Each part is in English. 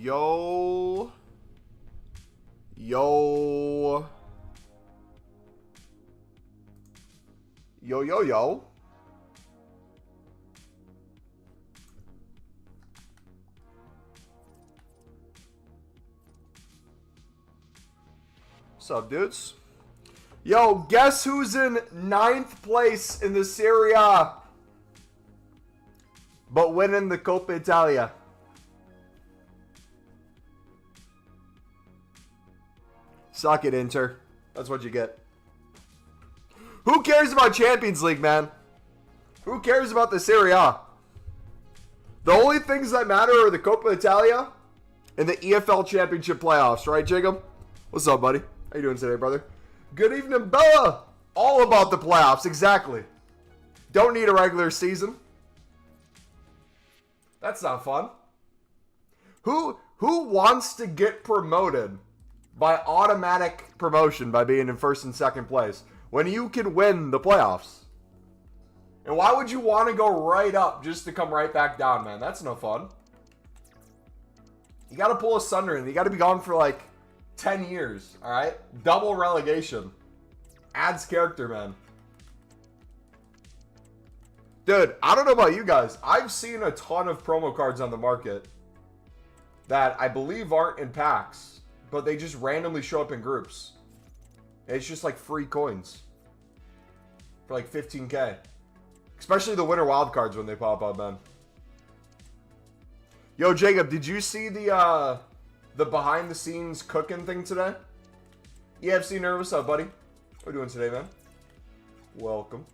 Yo. Yo. Yo, yo, yo. What's up, dudes? Yo, guess who's in 9th place in the Serie A, but winning the Coppa Italia? Suck it, Inter. That's what you get. Who cares about Champions League, man? Who cares about the Serie A? The only things that matter are the Coppa Italia and the EFL Championship playoffs, right, Jacob? What's up, buddy? How you doing today, brother? Good evening, Bella. All about the playoffs, exactly. Don't need a regular season. That's not fun. Who wants to get promoted by automatic promotion by being in 1st and 2nd place when you can win the playoffs? And why would you want to go right up just to come right back down, man? That's no fun. You got to pull a Sunderland. You got to be gone for like 10 years, all right? Double relegation. Adds character, man. Dude, I don't know about you guys. I've seen a ton of promo cards on the market that I believe aren't in packs, but they just randomly show up in groups. It's just like free coins for like 15K. Especially the winter wild cards when they pop up, man. Yo, Jacob, did you see the behind the scenes cooking thing today? EAFC Nerd, what's up, buddy? What are you doing today, man? Welcome.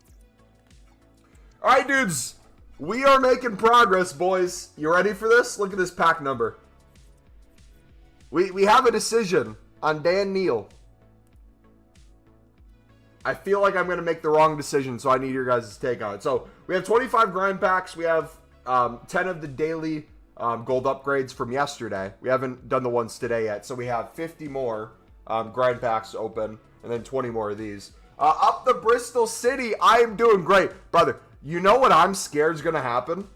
All right, dudes. We are making progress, boys. You ready for this? Look at this pack number. We have a decision on Dan Neal. I feel like I'm going to make the wrong decision, so I need your guys' take on it. So, we have 25 grind packs. We have 10 of the daily gold upgrades from yesterday. We haven't done the ones today yet, so we have 50 more grind packs open, and then 20 more of these. Up the Bristol City, I am doing great. Brother, you know what I'm scared is going to happen?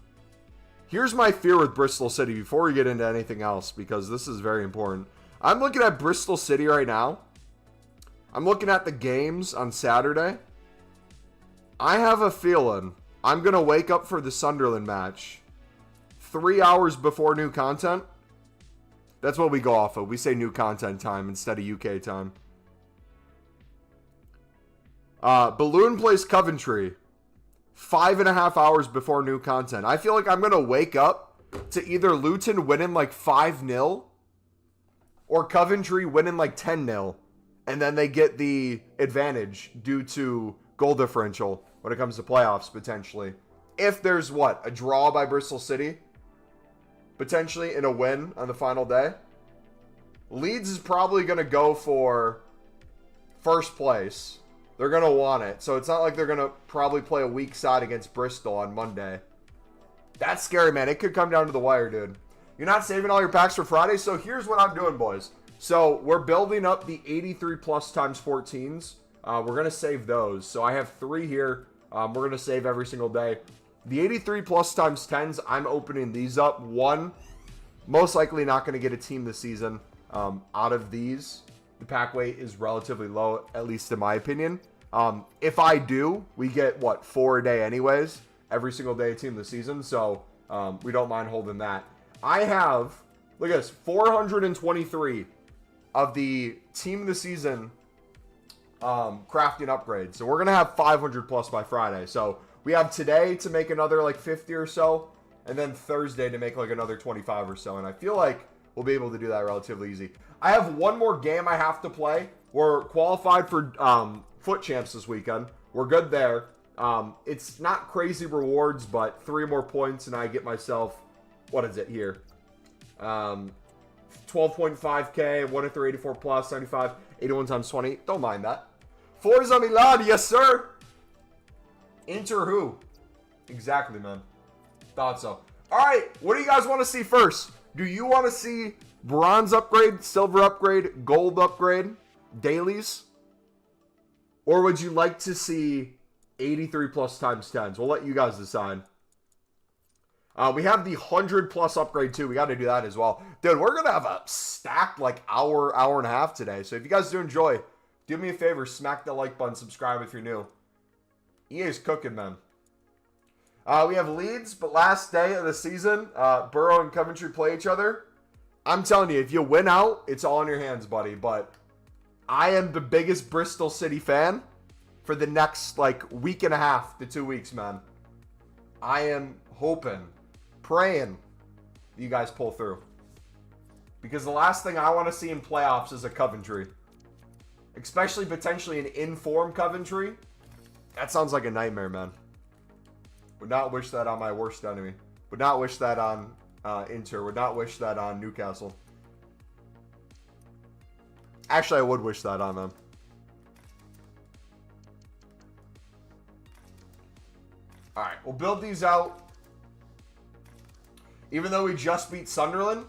Here's my fear with Bristol City before we get into anything else, because this is very important. I'm looking at Bristol City right now. I'm looking at the games on Saturday. I have a feeling I'm going to wake up for the Sunderland match 3 hours before new content. That's what we go off of. We say new content time instead of UK time. Balloon plays Coventry 5.5 hours before new content. I feel like I'm going to wake up to either Luton winning like 5-0 or Coventry winning like 10-0. And then they get the advantage due to goal differential when it comes to playoffs, potentially. If there's, what, a draw by Bristol City, potentially, in a win on the final day. Leeds is probably going to go for 1st place. They're going to want it. So it's not like they're going to probably play a weak side against Bristol on Monday. That's scary, man. It could come down to the wire, dude. You're not saving all your packs for Friday? So here's what I'm doing, boys. So we're building up the 83 plus times 14s. We're going to save those. So I have 3 here. We're going to save every single day. The 83 plus times 10s, I'm opening these up. One, most likely not going to get a team this season out of these. The pack weight is relatively low, at least in my opinion. If I do, we get, what, 4 a day anyways. Every single day a team this season. So we don't mind holding that. I have, look at this, 423 of the team of the season crafting upgrades. So we're going to have 500 plus by Friday. So we have today to make another like 50 or so, and then Thursday to make like another 25 or so. And I feel like we'll be able to do that relatively easy. I have one more game I have to play. We're qualified for Foot Champs this weekend. We're good there. It's not crazy rewards, but 3 more points and I get myself, what is it here? 12.5K, 1 3 84 plus, 75, 81 times 20. Don't mind that. Forza Milan, yes sir. Inter who? Exactly, man. Thought so. All right, what do you guys want to see first? Do you want to see bronze upgrade, silver upgrade, gold upgrade, dailies? Or would you like to see 83 plus times 10s? We'll let you guys decide. We have the 100+ upgrade too. We got to do that as well. Dude, we're going to have a stacked like hour and a half today. So if you guys do enjoy, do me a favor, smack the like button, subscribe if you're new. EA's cooking, man. We have Leeds, but last day of the season, Borough and Coventry play each other. I'm telling you, if you win out, it's all in your hands, buddy. But I am the biggest Bristol City fan for the next like week and a half to 2 weeks, man. I am hoping, praying you guys pull through. Because the last thing I want to see in playoffs is a Coventry. Especially potentially an in-form Coventry. That sounds like a nightmare, man. Would not wish that on my worst enemy. Would not wish that on Inter. Would not wish that on Newcastle. Actually, I would wish that on them. Alright, we'll build these out. Even though we just beat Sunderland.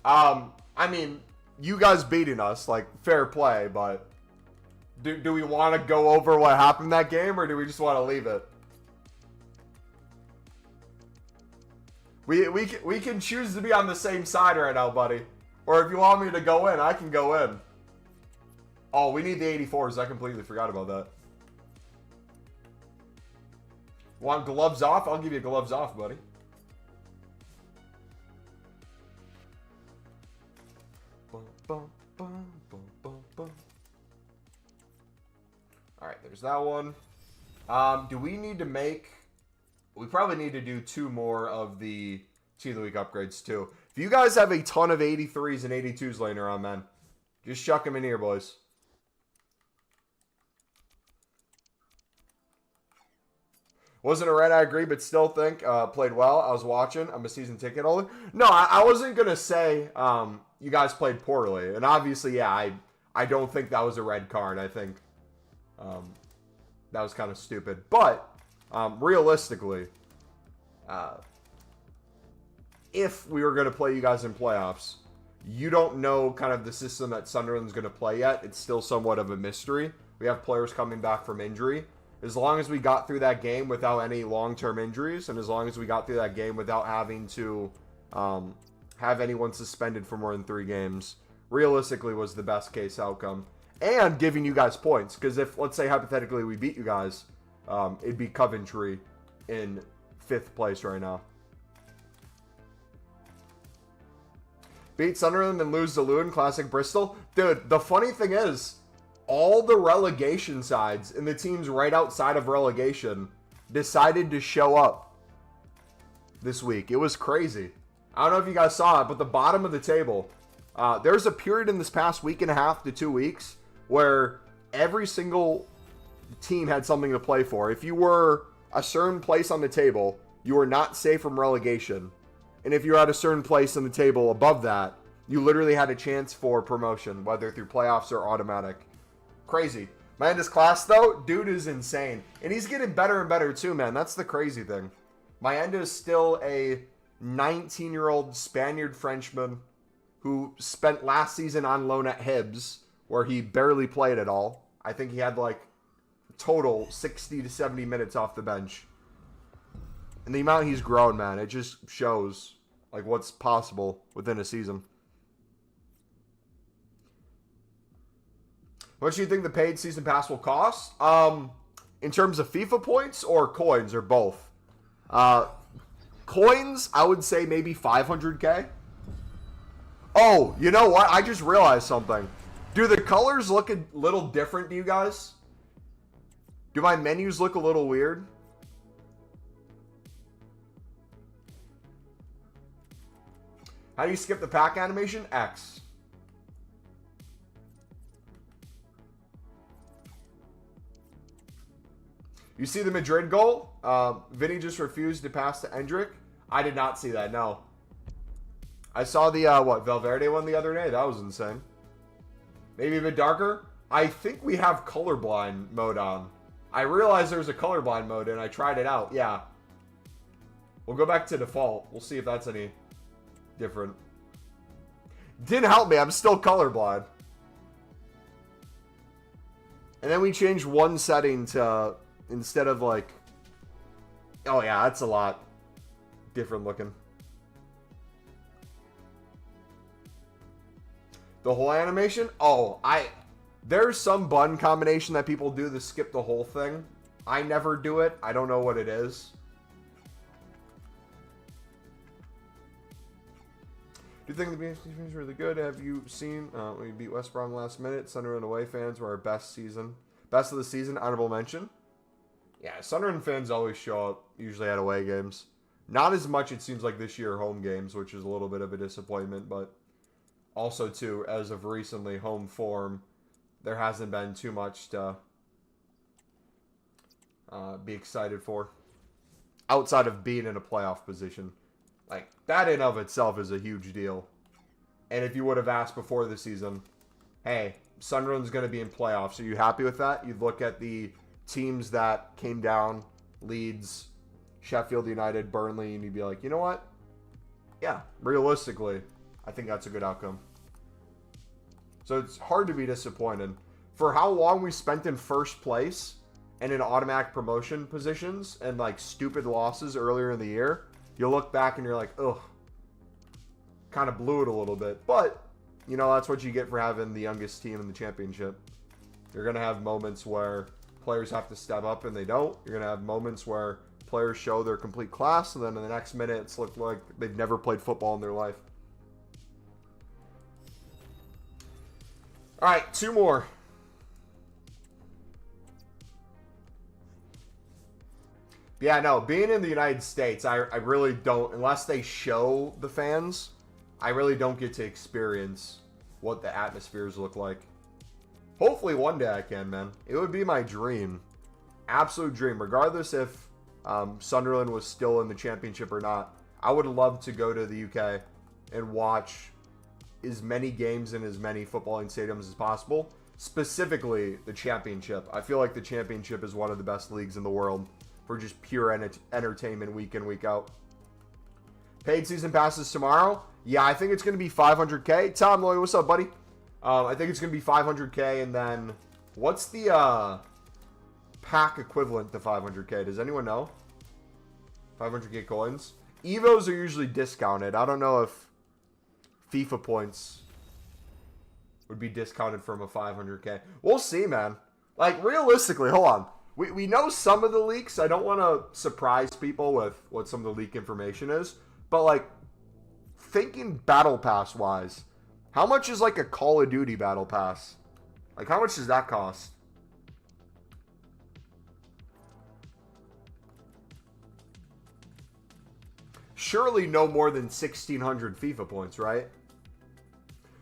I mean, you guys beating us, like, fair play, but do we want to go over what happened that game, or do we just want to leave it? We can choose to be on the same side right now, buddy. Or if you want me to go in, I can go in. Oh, we need the 84s. I completely forgot about that. Want gloves off? I'll give you gloves off, buddy. Alright, there's that one. Do we need to make... We probably need to do 2 more of the Team of the Week upgrades, too. If you guys have a ton of 83s and 82s laying around, man, just chuck them in here, boys. Wasn't a red, I agree, but still think played well. I was watching. I'm a season ticket holder. No, I wasn't going to say you guys played poorly. And obviously, yeah, I don't think that was a red card. I think that was kind of stupid. But realistically, if we were going to play you guys in playoffs, you don't know kind of the system that Sunderland's going to play yet. It's still somewhat of a mystery. We have players coming back from injury. As long as we got through that game without any long-term injuries, and as long as we got through that game without having to have anyone suspended for more than 3 games, realistically was the best case outcome. And giving you guys points, because if, let's say, hypothetically we beat you guys, it'd be Coventry in 5th place right now. Beat Sunderland and lose to Lewin, classic Bristol. Dude, the funny thing is, all the relegation sides and the teams right outside of relegation decided to show up this week. It was crazy. I don't know if you guys saw it, but the bottom of the table, there's a period in this past week and a half to 2 weeks where every single team had something to play for. If you were a certain place on the table, you were not safe from relegation. And if you were at a certain place on the table above that, you literally had a chance for promotion, whether through playoffs or automatic. Crazy. Miranda's class, though, dude is insane. And he's getting better and better, too, man. That's the crazy thing. Miranda is still a 19-year-old Spaniard Frenchman who spent last season on loan at Hibs, where he barely played at all. I think he had, like, total 60 to 70 minutes off the bench. And the amount he's grown, man, it just shows, like, what's possible within a season. What do you think the paid season pass will cost? In terms of FIFA points or coins or both? Coins, I would say maybe 500k. Oh, you know what? I just realized something. Do the colors look a little different to you guys? Do my menus look a little weird? How do you skip the pack animation? X. You see the Madrid goal? Vinny just refused to pass to Endrick. I did not see that, no. I saw the, Valverde one the other day. That was insane. Maybe a bit darker? I think we have colorblind mode on. I realized there was a colorblind mode, and I tried it out. Yeah. We'll go back to default. We'll see if that's any different. Didn't help me. I'm still colorblind. And then we changed one setting to... Instead of like, oh yeah, that's a lot different looking. The whole animation? Oh, there's some button combination that people do to skip the whole thing. I never do it. I don't know what it is. Do you think the BFC team is really good? Have you seen we beat West Brom last minute? Sunderland away fans were our best of the season. Honorable mention. Yeah, Sunderland fans always show up, usually at away games. Not as much, it seems like, this year home games, which is a little bit of a disappointment. But also, too, as of recently, home form, there hasn't been too much to be excited for. Outside of being in a playoff position. Like, that in of itself is a huge deal. And if you would have asked before the season, hey, Sunderland's going to be in playoffs, are you happy with that? You'd look at the teams that came down, Leeds, Sheffield United, Burnley, and you'd be like, you know what? Yeah, realistically, I think that's a good outcome. So it's hard to be disappointed. For how long we spent in first place and in automatic promotion positions and like stupid losses earlier in the year, you look back and you're like, ugh, kind of blew it a little bit. But, you know, that's what you get for having the youngest team in the championship. You're going to have moments where players have to step up and they don't. You're going to have moments where players show their complete class, and then in the next minute it's looked like they've never played football in their life. All right, 2 more. Yeah, no, being in the United States, I really don't, unless they show the fans, I really don't get to experience what the atmospheres look like. Hopefully one day I can, man. It would be my dream. Absolute dream. Regardless if Sunderland was still in the championship or not, I would love to go to the UK and watch as many games in as many footballing stadiums as possible. Specifically, the championship. I feel like the championship is one of the best leagues in the world for just pure entertainment week in, week out. Paid season passes tomorrow. Yeah, I think it's going to be 500K. Tom Lloyd, what's up, buddy? I think it's going to be 500K, and then what's the pack equivalent to 500K? Does anyone know? 500K coins. Evos are usually discounted. I don't know if FIFA points would be discounted from a 500K. We'll see, man. Like, realistically, hold on. We know some of the leaks. I don't want to surprise people with what some of the leak information is. But, like, thinking Battle Pass-wise, how much is, like, a Call of Duty Battle Pass? Like, how much does that cost? Surely no more than 1,600 FIFA points, right?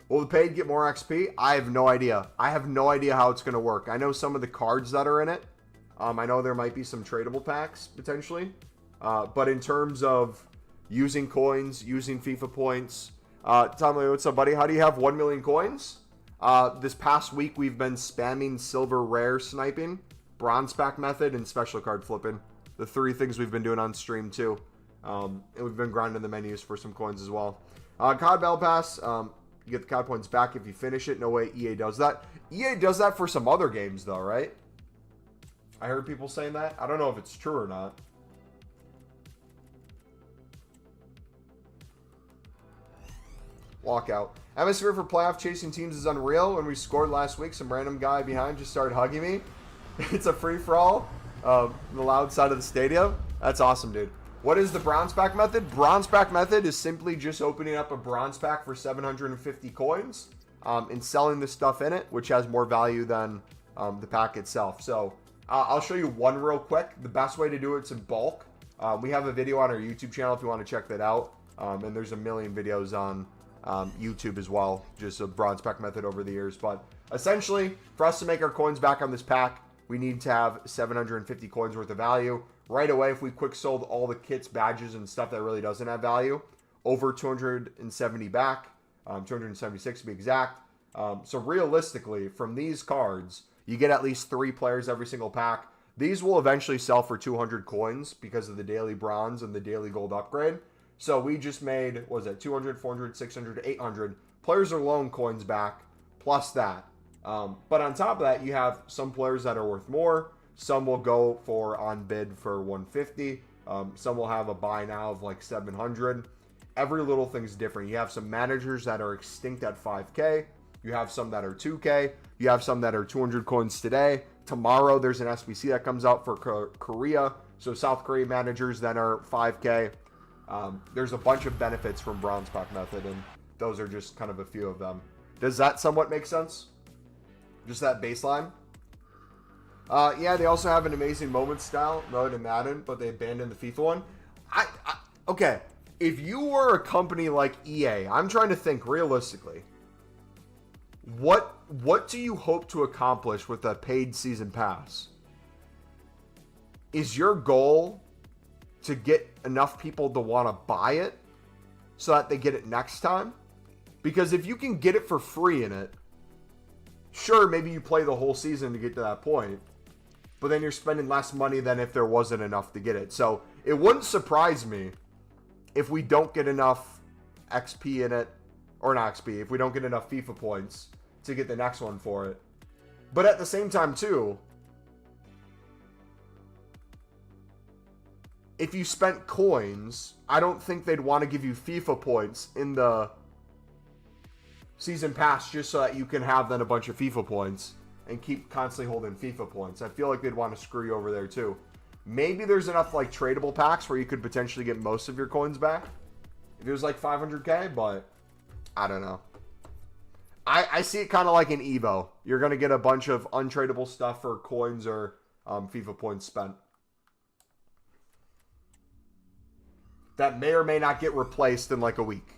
Will the paid get more XP? I have no idea. I have no idea how it's going to work. I know some of the cards that are in it. I know there might be some tradable packs, potentially. But in terms of using coins, using FIFA points... Tom, what's up, buddy? How do you have 1 million coins? This past week, we've been spamming silver rare sniping, bronze pack method, and special card flipping. The 3 things we've been doing on stream, too. And we've been grinding the menus for some coins as well. COD Battle Pass, you get the COD points back if you finish it. No way EA does that. EA does that for some other games, though, right? I heard people saying that. I don't know if it's true or not. Walkout. Atmosphere for playoff chasing teams is unreal. When we scored last week, some random guy behind just started hugging me. It's a free-for-all. The loud side of the stadium. That's awesome, dude. What is the bronze pack method? Bronze pack method is simply just opening up a bronze pack for 750 coins and selling the stuff in it, which has more value than the pack itself. So I'll show you one real quick. The best way to do it's in bulk. We have a video on our YouTube channel if you want to check that out. And there's a million videos on YouTube as well, just a bronze pack method over the years. But essentially, for us to make our coins back on this pack, we need to have 750 coins worth of value. Right away, if we quick sold all the kits, badges, and stuff that really doesn't have value, over 270 back, 276 to be exact. So realistically, from these cards, you get at least 3 players every single pack. These will eventually sell for 200 coins because of the daily bronze and the daily gold upgrade. So we just made, what was it, 200, 400, 600, 800 players or loan coins back, plus that. But on top of that, you have some players that are worth more. Some will go for on bid for 150. Some will have a buy now of like 700. Every little thing's different. You have some managers that are extinct at 5K. You have some that are 2K. You have some that are 200 coins today. Tomorrow, there's an SBC that comes out for Korea. So South Korea managers that are 5K. There's a bunch of benefits from bronze pack method, and those are just kind of a few of them. Does that somewhat make sense? Just that baseline? Yeah, they also have an amazing moment style mode in Madden, but they abandoned the FIFA one. Okay, if you were a company like EA, I'm trying to think realistically. What do you hope to accomplish with a paid season pass? Is your goal to get enough people to want to buy it so that they get it next time? Because if you can get it for free in it, sure, maybe you play the whole season to get to that point, but then you're spending less money than if there wasn't enough to get it. So it wouldn't surprise me if we don't get enough XP in it, or not XP, if we don't get enough FIFA points to get the next one for it. But at the same time too, if you spent coins, I don't think they'd want to give you FIFA points in the season pass just so that you can have then a bunch of FIFA points and keep constantly holding FIFA points. I feel like they'd want to screw you over there too. Maybe there's enough like tradable packs where you could potentially get most of your coins back if it was like 500k, but I don't know. I see it kind of like an Evo. You're going to get a bunch of untradeable stuff for coins or FIFA points spent. That may or may not get replaced in like a week.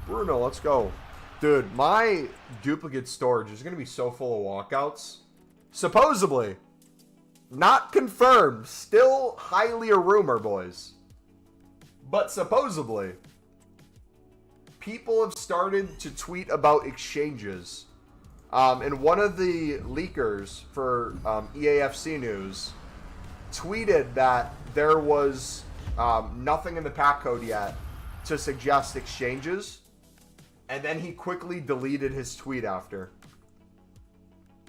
Bruno, let's go. Dude, my duplicate storage is going to be so full of walkouts. Supposedly. Not confirmed. Still highly a rumor, boys. But supposedly, people have started to tweet about exchanges. And one of the leakers for EAFC News tweeted that there was nothing in the pack code yet to suggest exchanges. And then he quickly deleted his tweet after.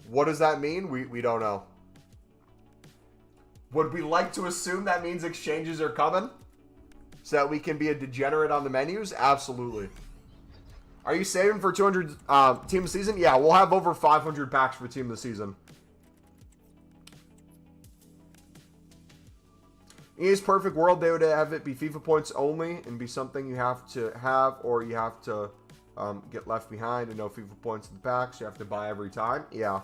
What does that mean? We don't know. Would we like to assume that means exchanges are coming? So that we can be a degenerate on the menus? Absolutely. Are you saving for 200 Team of the Season? Yeah, we'll have over 500 packs for Team of the Season. EA's perfect world, they would have it be FIFA points only and be something you have to have, or you have to get left behind and no FIFA points in the packs. You have to buy every time. Yeah.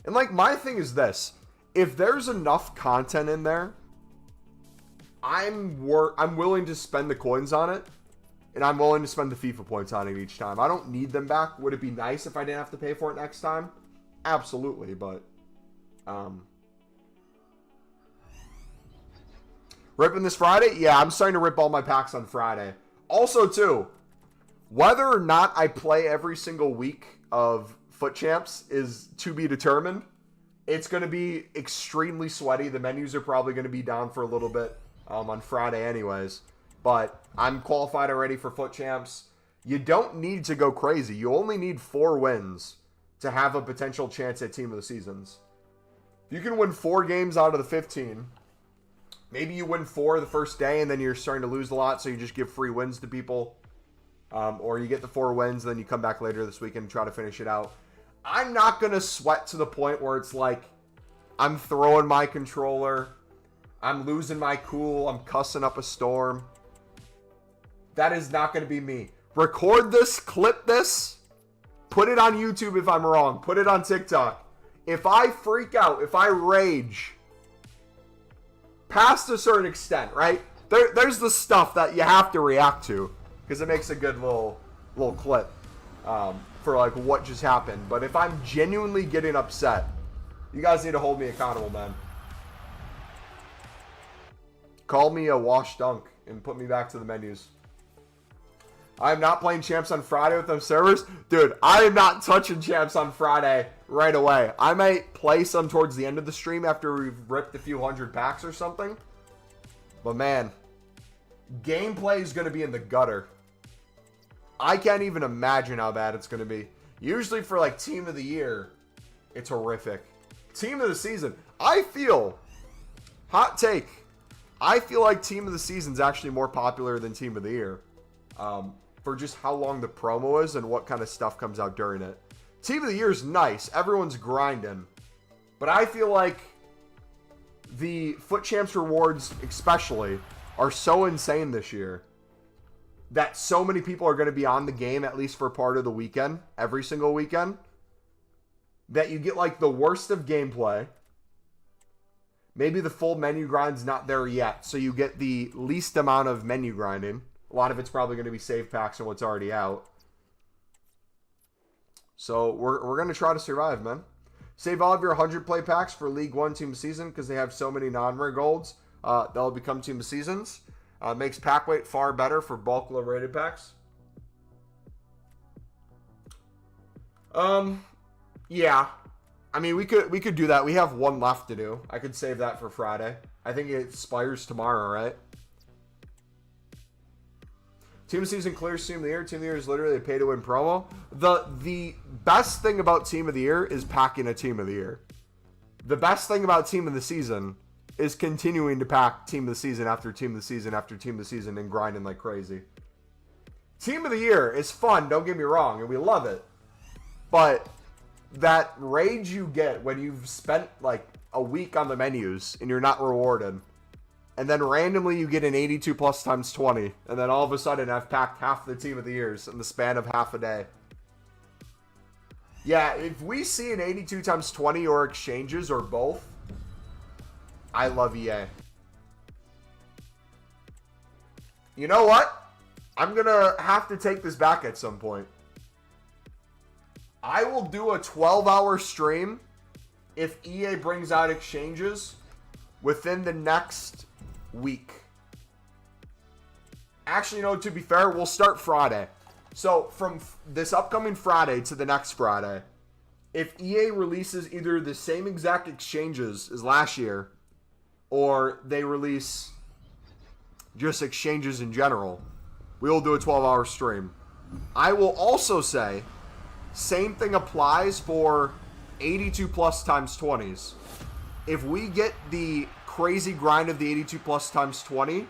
And like, my thing is this. If there's enough content in there, I'm willing to spend the coins on it, and I'm willing to spend the FIFA points on it each time. I don't need them back. Would it be nice if I didn't have to pay for it next time? Absolutely, but ripping this Friday? Yeah, I'm starting to rip all my packs on Friday. Also, too, whether or not I play every single week of Foot Champs is to be determined. It's going to be extremely sweaty. The menus are probably going to be down for a little bit on Friday anyways. But I'm qualified already for Foot Champs. You don't need to go crazy. You only need 4 wins to have a potential chance at Team of the Seasons. If you can win 4 games out of the 15, maybe you win 4 the first day and then you're starting to lose a lot, so you just give free wins to people. Or you get the 4 wins, then you come back later this weekend and try to finish it out. I'm not going to sweat to the point where it's like I'm throwing my controller, I'm losing my cool, I'm cussing up a storm. That is not going to be me. Record this, clip this, put it on YouTube if I'm wrong, put it on TikTok. If I freak out, if I rage, past a certain extent, right? There's the stuff that you have to react to because it makes a good little clip. For like what just happened. But if I'm genuinely getting upset, you guys need to hold me accountable, man. Call me a wash dunk and put me back to the menus. I'm not playing Champs on Friday with them servers. Dude, I am not touching Champs on Friday right away. I might play some towards the end of the stream after we've ripped a few hundred packs or something. But man, gameplay is going to be in the gutter. I can't even imagine how bad it's going to be. Usually for like team of the year, it's horrific. Team of the season, I feel, hot take, I feel like team of the season is actually more popular than team of the year. For just how long the promo is and what kind of stuff comes out during it. Team of the year is nice. Everyone's grinding. But I feel like the Foot Champs rewards especially are so insane this year that so many people are going to be on the game at least for part of the weekend, every single weekend, that you get like the worst of gameplay. Maybe the full menu grind's not there yet, so you get the least amount of menu grinding. A lot of it's probably going to be save packs and what's already out. So we're going to try to survive, man. Save all of your 100 play packs for League 1 Team of Season because they have so many non-rare golds. They'll become Team of Seasons. Makes pack weight far better for bulk low rated packs. Yeah. I mean, we could do that. We have one left to do. I could save that for Friday. I think it expires tomorrow, right? Team of the Season clears Team of the Year. Team of the Year is literally a pay-to-win promo. The best thing about Team of the Year is packing a Team of the Year. The best thing about Team of the Season is continuing to pack Team of the Season after Team of the Season after Team of the Season and grinding like crazy. Team of the Year is fun, don't get me wrong, and we love it. But that rage you get when you've spent like a week on the menus and you're not rewarded, and then randomly you get an 82 plus times 20, and then all of a sudden I've packed half the Team of the Years in the span of half a day. Yeah, if we see an 82 times 20 or exchanges or both, I love EA. You know what? I'm going to have to take this back at some point. I will do a 12-hour stream if EA brings out exchanges within the next week. Actually, no, to be fair, we'll start Friday. So from this upcoming Friday to the next Friday, if EA releases either the same exact exchanges as last year, or they release just exchanges in general, we will do a 12-hour stream. I will also say, same thing applies for 82 plus times 20s. If we get the crazy grind of the 82 plus times 20,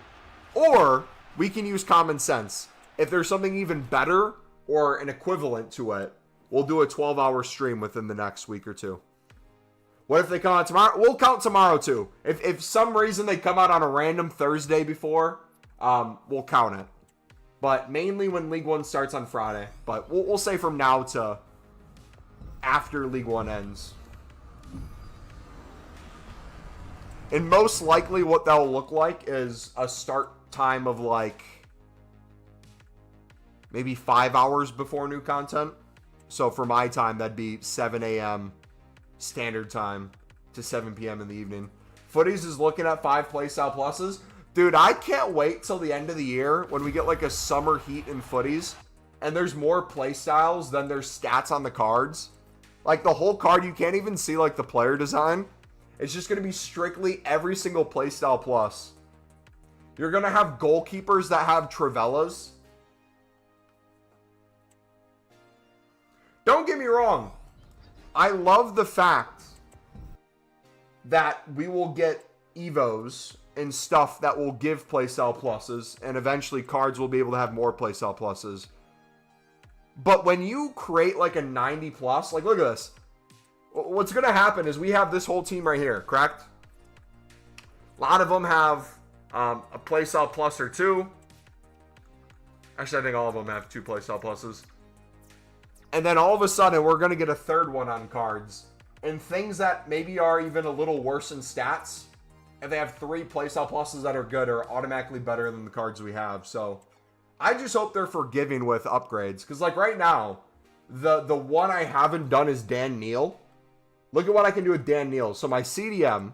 or we can use common sense. If there's something even better or an equivalent to it, we'll do a 12-hour stream within the next week or two. What if they come out tomorrow? We'll count tomorrow too. If some reason they come out on a random Thursday before, we'll count it. But mainly when League 1 starts on Friday. But we'll say from now to after League 1 ends. And most likely what that will look like is a start time of like maybe 5 hours before new content. So for my time, that'd be 7 a.m. standard time to 7 p.m. in the evening. Footies is looking at 5 playstyle pluses. Dude, I can't wait till the end of the year when we get like a summer heat in footies and there's more playstyles than there's stats on the cards. Like the whole card, you can't even see like the player design. It's just going to be strictly every single playstyle plus. You're going to have goalkeepers that have Travellas. Don't get me wrong. I love the fact that we will get Evos and stuff that will give playstyle pluses, and eventually cards will be able to have more playstyle pluses. But when you create like a 90 plus, like look at this. What's going to happen is we have this whole team right here, correct? A lot of them have a playstyle plus or two. Actually, I think all of them have 2 playstyle pluses. And then all of a sudden, we're going to get a third one on cards. And things that maybe are even a little worse in stats, if they have 3 playstyle pluses that are good, are automatically better than the cards we have. So I just hope they're forgiving with upgrades. Because like right now, the one I haven't done is Dan Neal. Look at what I can do with Dan Neal. So my CDM,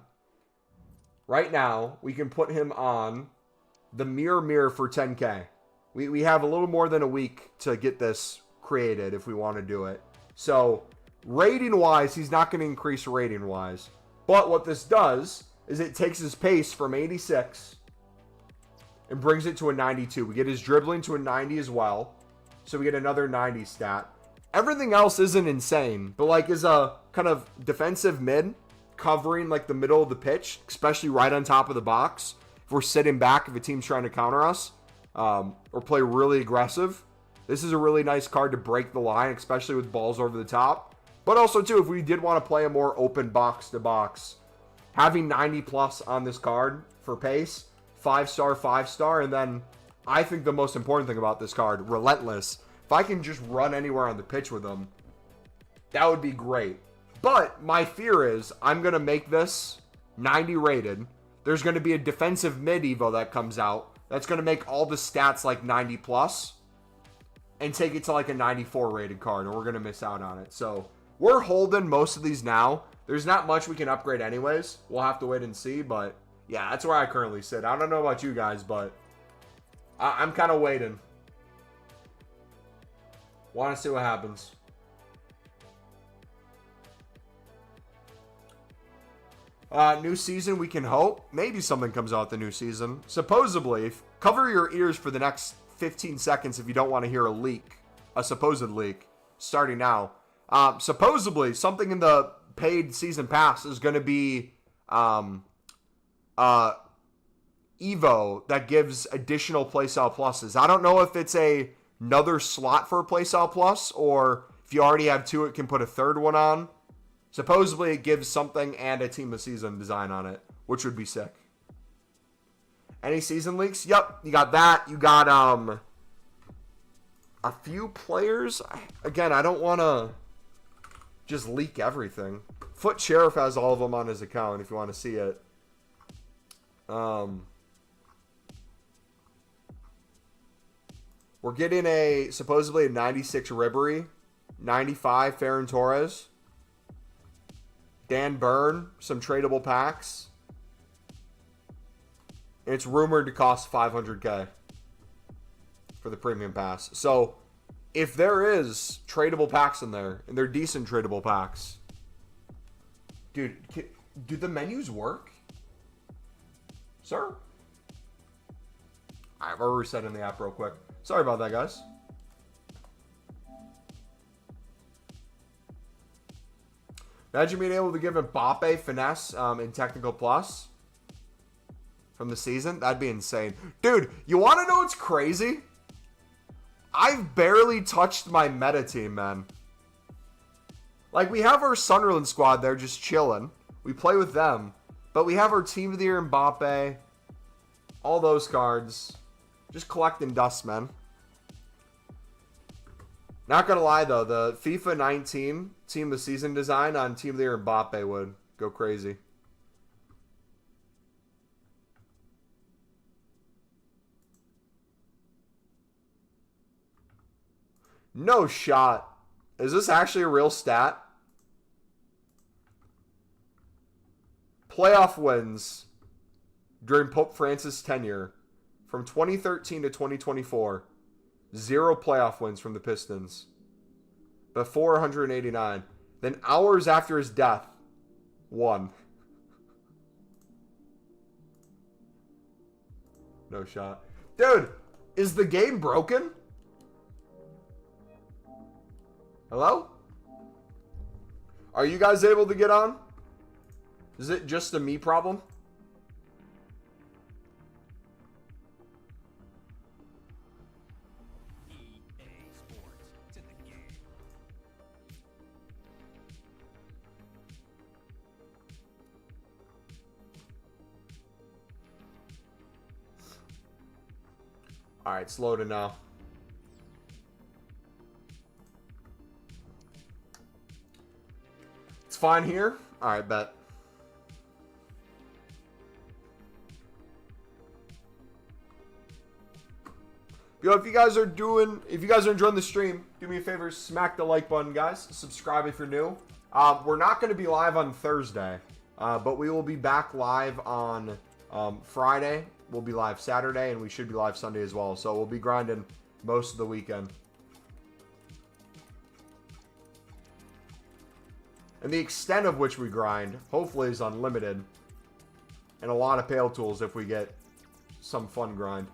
right now, we can put him on the mirror for 10K. We have a little more than a week to get this created if we want to do it. So rating-wise, he's not going to increase rating-wise. But what this does is it takes his pace from 86 and brings it to a 92. We get his dribbling to a 90 as well. So we get another 90 stat. Everything else isn't insane, but like is a kind of defensive mid covering like the middle of the pitch, especially right on top of the box. If we're sitting back, if a team's trying to counter us or play really aggressive, this is a really nice card to break the line, especially with balls over the top. But also, too, if we did want to play a more open box-to-box, having 90 plus on this card for pace, 5-star, 5-star, and then I think the most important thing about this card, relentless. If I can just run anywhere on the pitch with them, that would be great. But my fear is I'm going to make this 90 rated. There's going to be a defensive mid evo that comes out that's going to make all the stats like 90 plus and take it to like a 94 rated card, and we're going to miss out on it. So we're holding most of these now. There's not much we can upgrade anyways. We'll have to wait and see, but yeah, that's where I currently sit. I don't know about you guys, but I'm kind of waiting. Want to see what happens. New season, we can hope. Maybe something comes out the new season. Supposedly, cover your ears for the next 15 seconds if you don't want to hear a leak. A supposed leak. Starting now. Supposedly, something in the paid season pass is going to be Evo that gives additional playstyle pluses. I don't know if it's another slot for a playstyle plus, or if you already have two, it can put a third one on. Supposedly, it gives something and a team of season design on it, which would be sick. Any season leaks? Yep, you got that. You got a few players. Again, I don't want to just leak everything. Foot Sheriff has all of them on his account if you want to see it. We're getting supposedly a 96 Ribery, 95 Ferran Torres, Dan Burn, some tradable packs. And it's rumored to cost 500k for the premium pass. So if there is tradable packs in there, and they're decent tradable packs, dude, do the menus work? Sir? Alright, we're resetting the app real quick. Sorry about that, guys. Imagine being able to give Mbappe finesse in Technical Plus from the season. That'd be insane. Dude, you want to know what's crazy? I've barely touched my meta team, man. Like, we have our Sunderland squad there just chilling. We play with them. But we have our Team of the Year Mbappe. All those cards. Just collecting dust, man. Not gonna lie, though. The FIFA 19 Team of the Season design on Team of the Year Mbappe would go crazy. No shot. Is this actually a real stat? Playoff wins during Pope Francis' tenure from 2013 to 2024. 0 playoff wins from the Pistons. Before 189. Then hours after his death, 1. No shot. Dude, is the game broken? Hello? Are you guys able to get on? Is it just a me problem? Alright, it's loaded now. It's fine here? Alright, bet. Yo, if you guys are enjoying the stream, do me a favor, smack the like button, guys. Subscribe if you're new. We're not going to be live on Thursday, but we will be back live on Friday. We'll be live Saturday, and we should be live Sunday as well. So we'll be grinding most of the weekend. And the extent of which we grind, hopefully, is unlimited. And a lot of pale tools if we get some fun grind.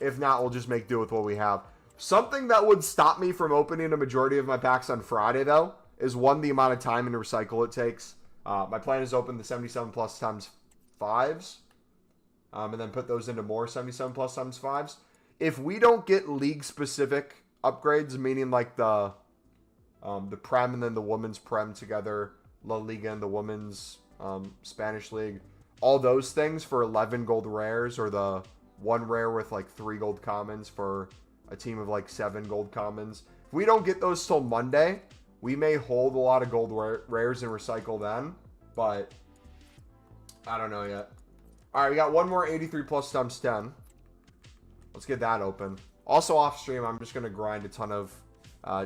If not, we'll just make do with what we have. Something that would stop me from opening a majority of my packs on Friday, though, is one, the amount of time and recycle it takes. My plan is to open the 77 plus times 5s. And then put those into more 77 plus times 5s. If we don't get league-specific upgrades, meaning like the Prem and then the Women's Prem together, La Liga and the Women's Spanish League, all those things for 11 gold rares, or the 1 rare with like 3 gold commons for a team of like 7 gold commons. If we don't get those till Monday, we may hold a lot of gold rares and recycle then, but I don't know yet. All right, we got one more 83 plus times 10. Let's get that open. Also off stream, I'm just going to grind a ton of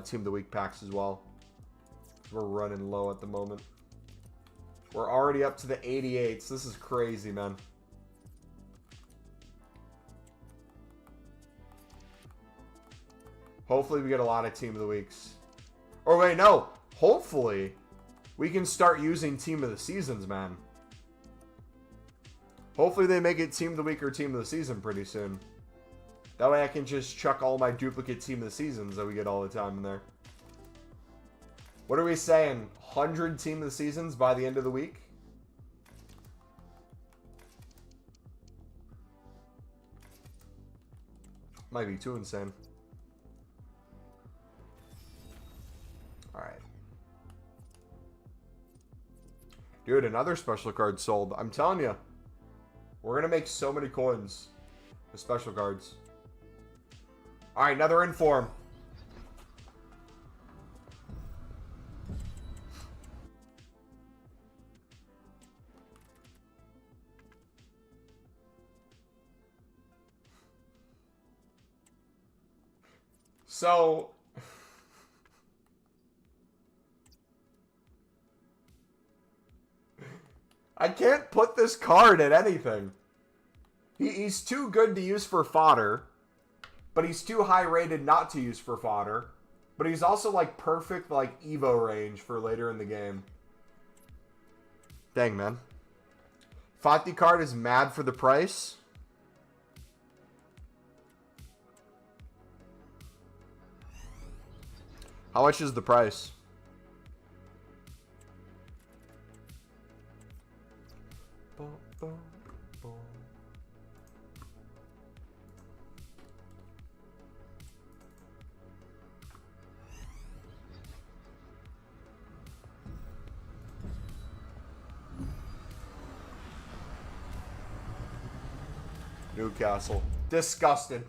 Team of the Week packs as well. We're running low at the moment. We're already up to the 88s. This is crazy, man. Hopefully we get a lot of Team of the Weeks. Or wait, no. Hopefully we can start using Team of the Seasons, man. Hopefully they make it Team of the Week or Team of the Season pretty soon. That way I can just chuck all my duplicate Team of the Seasons that we get all the time in there. What are we saying? 100 Team of the Seasons by the end of the week? Might be too insane. Alright. Dude, another special card sold. I'm telling you. We're going to make so many coins with special cards. Alright, another inform. So, I can't put this card at anything. He's too good to use for fodder, but he's too high rated not to use for fodder. But he's also like perfect like Evo range for later in the game. Dang, man. Fati card is mad for the price. How much is the price? Newcastle. Disgusted.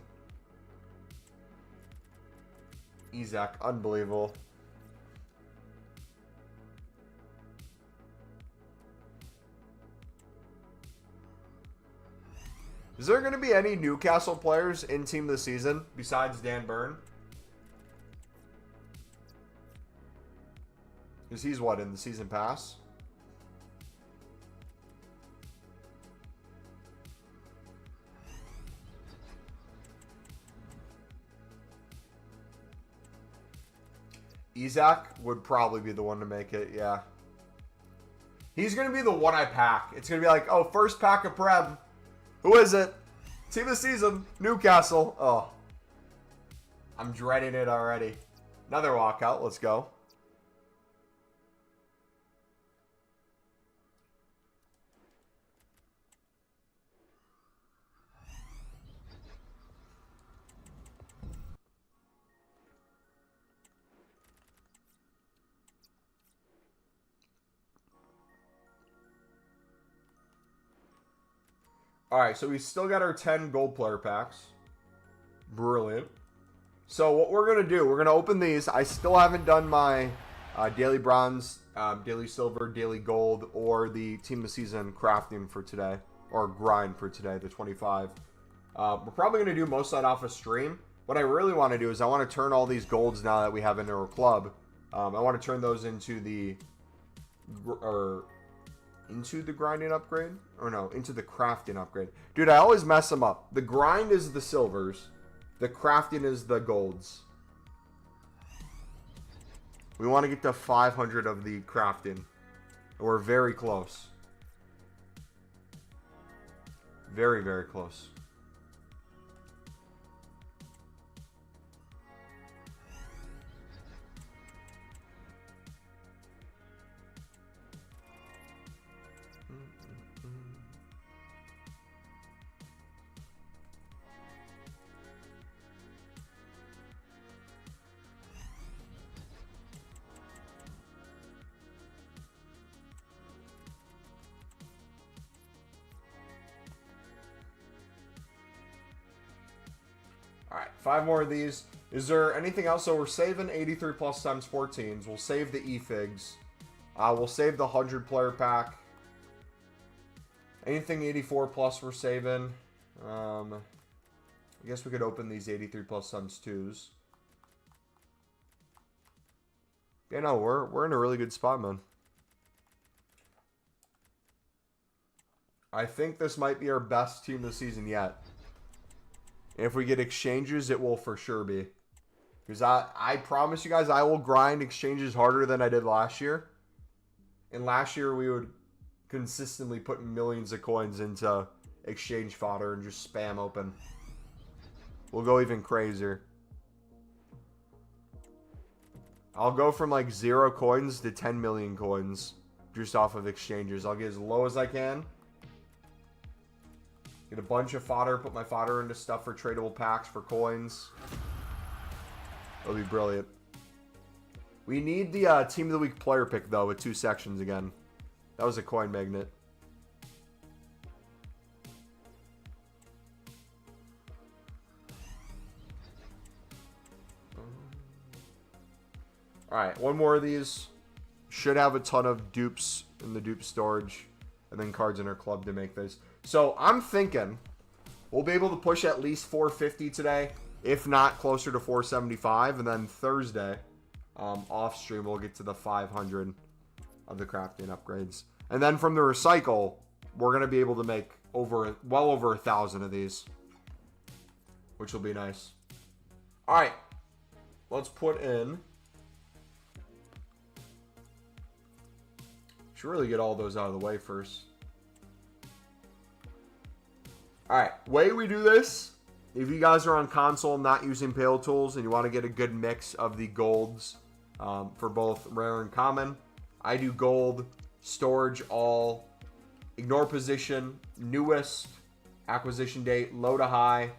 Isaac. Unbelievable. Is there going to be any Newcastle players in Team of the Season besides Dan Burn? Because he's what, in the season pass? Isaac would probably be the one to make it, yeah. He's going to be the one I pack. It's going to be like, oh, first pack of Prem. Who is it? Team of the Season, Newcastle. Oh. I'm dreading it already. Another walkout. Let's go. Alright, so we still got our 10 gold player packs. Brilliant. So what we're going to do, we're going to open these. I still haven't done my daily bronze, daily silver, daily gold, or the Team of the Season crafting for today. Or grind for today, the 25. We're probably going to do most of that off a stream. What I really want to do is I want to turn all these golds now that we have into our club. I want to turn those into the... into the grinding upgrade? Or no, into the crafting upgrade. Dude, I always mess them up. The grind is the silvers. The crafting is the golds. We want to get to 500 of the crafting. We're very close. Very, very close. 5 more of these. Is there anything else? So we're saving 83 plus times 14s. We'll save the e-figs. We'll save the 100 player pack. Anything 84 plus we're saving. I guess we could open these 83 plus times 2s. Yeah, no, we're in a really good spot, man. I think this might be our best team this season yet. If we get exchanges, it will for sure be. Because I promise you guys, I will grind exchanges harder than I did last year. And last year, we would consistently put millions of coins into exchange fodder and just spam open. We'll go even crazier. I'll go from like 0 coins to 10 million coins just off of exchanges. I'll get as low as I can. Get a bunch of fodder, put my fodder into stuff for tradable packs for coins. It'll be brilliant. We need the Team of the Week player pick, though, with 2 sections again. That was a coin magnet. Alright, one more of these. Should have a ton of dupes in the dupe storage. And then cards in our club to make this. So, I'm thinking we'll be able to push at least 450 today. If not, closer to 475. And then Thursday, off stream, we'll get to the 500 of the crafting upgrades. And then from the recycle, we're going to be able to make well over 1,000 of these. Which will be nice. Alright. Let's put in... Should really get all those out of the way first. Alright, way we do this, if you guys are on console not using Pale Tools and you want to get a good mix of the golds for both rare and common, I do gold, storage, all, ignore position, newest, acquisition date, low to high,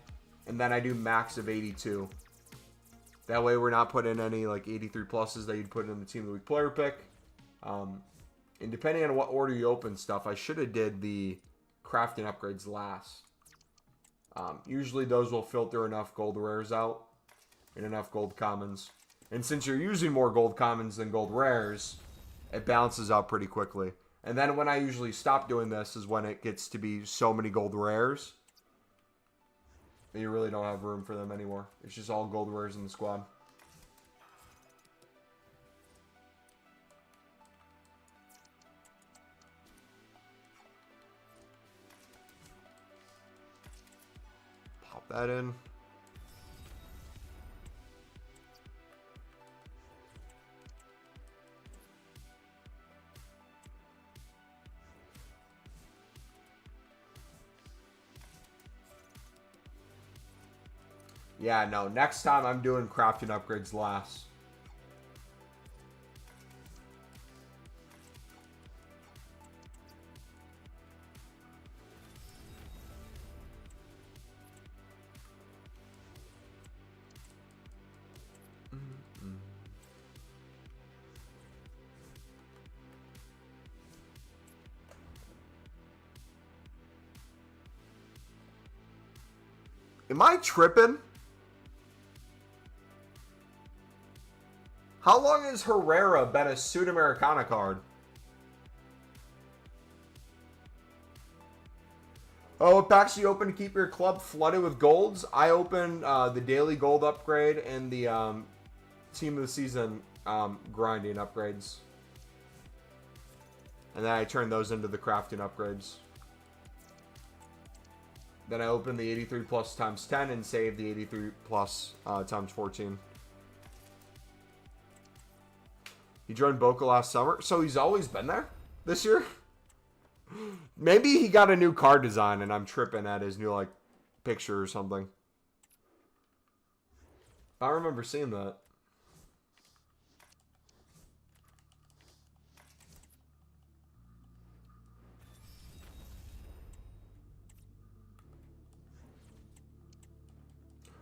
and then I do max of 82. That way we're not putting any like 83 pluses that you'd put in the Team of the Week player pick. And depending on what order you open stuff, I should have did the crafting upgrades last. Usually those will filter enough gold rares out and enough gold commons. And since you're using more gold commons than gold rares, it balances out pretty quickly. And then when I usually stop doing this is when it gets to be so many gold rares that you really don't have room for them anymore. It's just all gold rares in the squad. Pop that in. Yeah, no, next time I'm doing crafting upgrades last. Am I tripping? How long has Herrera been a Suit Americana card? Oh, what packs do you open to keep your club flooded with golds? I open the daily gold upgrade and the team of the season grinding upgrades. And then I turn those into the crafting upgrades. Then I open the 83 plus times 10 and save the 83 plus times 14. He joined Boca last summer, so he's always been there this year? Maybe he got a new card design and I'm tripping at his new, like, picture or something. I remember seeing that.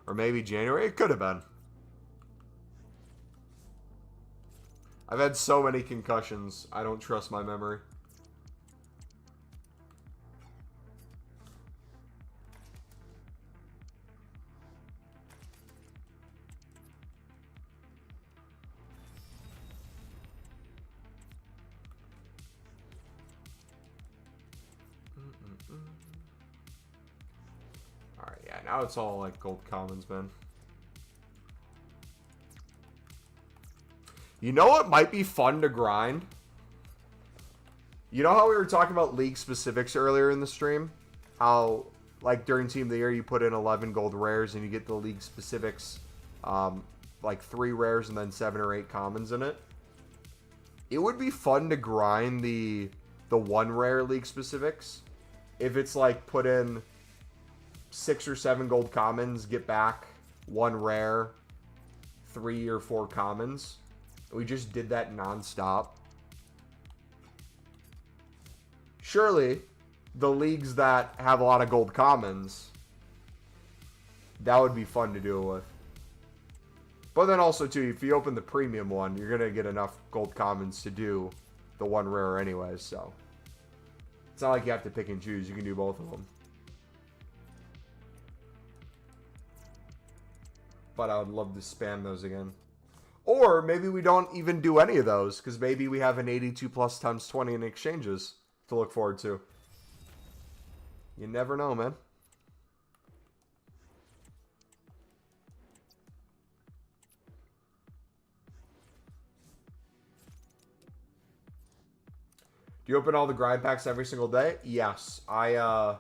Or maybe January? It could have been. I've had so many concussions, I don't trust my memory. Now it's all like gold commons, man. You know what might be fun to grind? You know how we were talking about league specifics earlier in the stream? How, like, during Team of the Year, you put in 11 gold rares and you get the league specifics, like 3 rares and then 7 or 8 commons in it. It would be fun to grind the 1 rare league specifics. If it's like put in 6 or 7 gold commons, get back 1 rare, 3 or 4 commons. We just did that non-stop. Surely, the leagues that have a lot of gold commons, that would be fun to do it with. But then also, too, if you open the premium one, you're going to get enough gold commons to do the 1 rare anyways, so. It's not like you have to pick and choose. You can do both of them. But I would love to spam those again. Or maybe we don't even do any of those, because maybe we have an 82 plus times 20 in exchanges to look forward to. You never know, man. Do you open all the grind packs every single day? Yes. I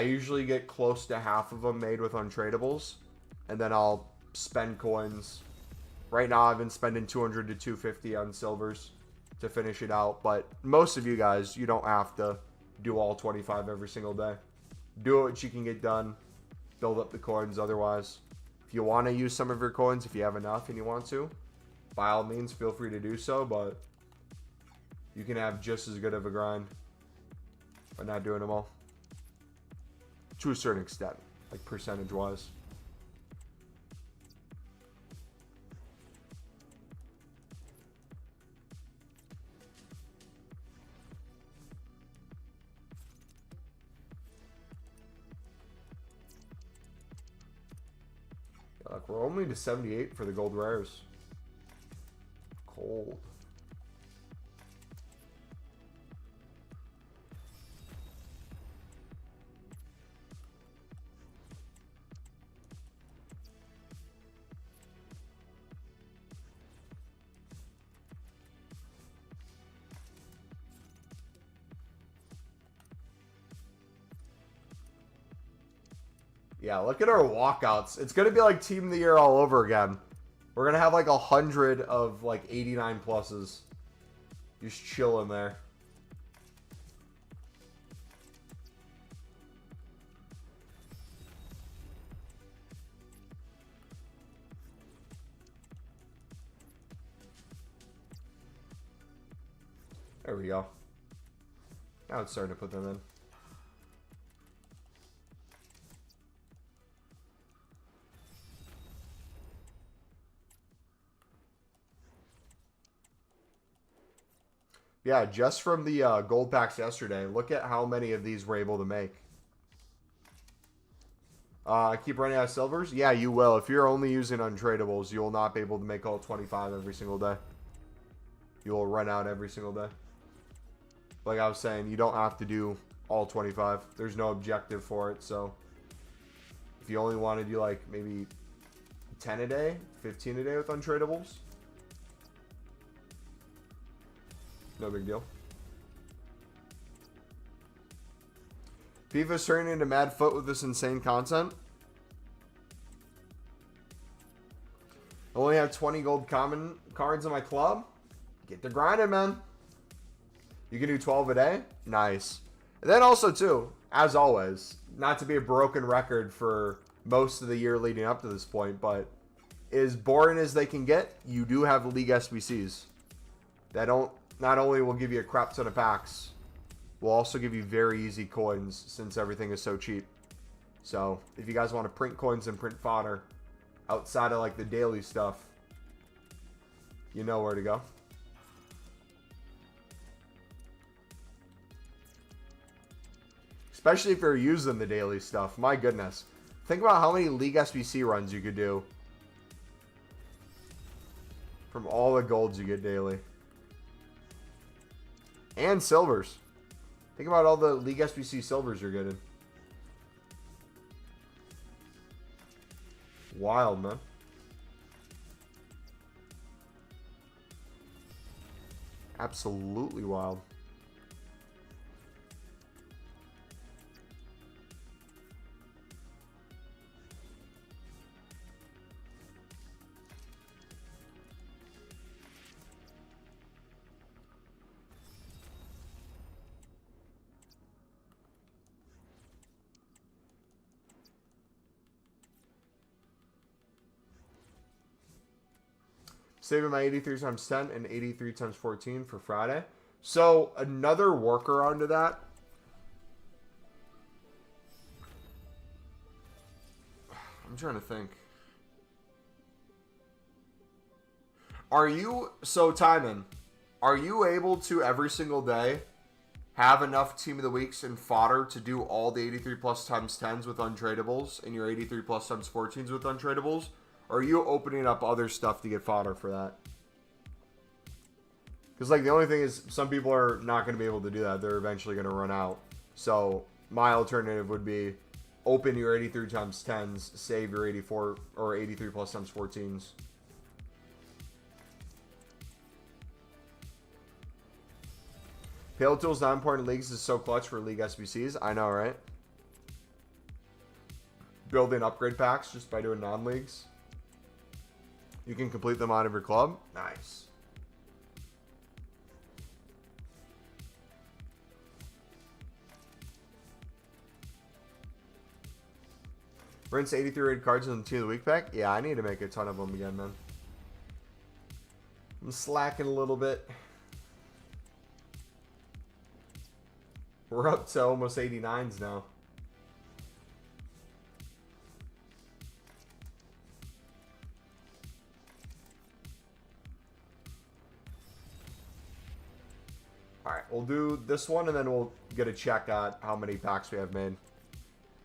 usually get close to half of them made with untradables, and then I'll spend coins. Right now I've been spending 200 to 250 on silvers to finish it out, but most of you guys, you don't have to do all 25 every single day. Do what you can get done. Build up the coins otherwise. If you want to use some of your coins, if you have enough and you want to, by all means, feel free to do so, but you can have just as good of a grind by not doing them all. To a certain extent, like percentage-wise. Look, we're only to 78 for the gold rares. Cold. Yeah, look at our walkouts. It's going to be like Team of the Year all over again. We're going to have like 100 of like 89 pluses. Just chilling there. There we go. Now it's starting to put them in. Yeah, just from the gold packs yesterday, look at how many of these we're able to make. Keep running out of silvers? Yeah, you will. If you're only using untradables, you will not be able to make all 25 every single day. You will run out every single day. Like I was saying, you don't have to do all 25. There's no objective for it, so if you only want to do like maybe 10 a day, 15 a day with untradables, no big deal. FIFA's turning into mad foot with this insane content. I only have 20 gold common cards in my club. Get to grinding, man. You can do 12 a day. Nice. And then also, too, as always, not to be a broken record for most of the year leading up to this point, but as boring as they can get, you do have League SBCs that not only will give you a crap ton of packs, will also give you very easy coins since everything is so cheap. So if you guys want to print coins and print fodder outside of like the daily stuff, you know where to go. Especially if you're using the daily stuff. My goodness. Think about how many League SBC runs you could do from all the golds you get daily. And silvers. Think about all the League SBC silvers you're getting. Wild, man. Absolutely wild. Saving my 83 times 10 and 83 times 14 for Friday. So, another workaround to that. I'm trying to think. Are you, so Timon, are you able to every single day have enough Team of the Weeks and fodder to do all the 83 plus times 10s with untradables and your 83 plus times 14s with untradables? Or are you opening up other stuff to get fodder for that? Because, like, the only thing is some people are not going to be able to do that. They're eventually going to run out. So, my alternative would be open your 83 times 10s, save your 84 or 83 plus times 14s. Pale Tools 9-point leagues is so clutch for league SBCs. I know, right? Building upgrade packs just by doing non-leagues. You can complete them out of your club. Nice. Rinse 83 rated cards in the Team of the Week pack. Yeah, I need to make a ton of them again, man. I'm slacking a little bit. We're up to almost 89s now. Alright, we'll do this one and then we'll get a check on how many packs we have made.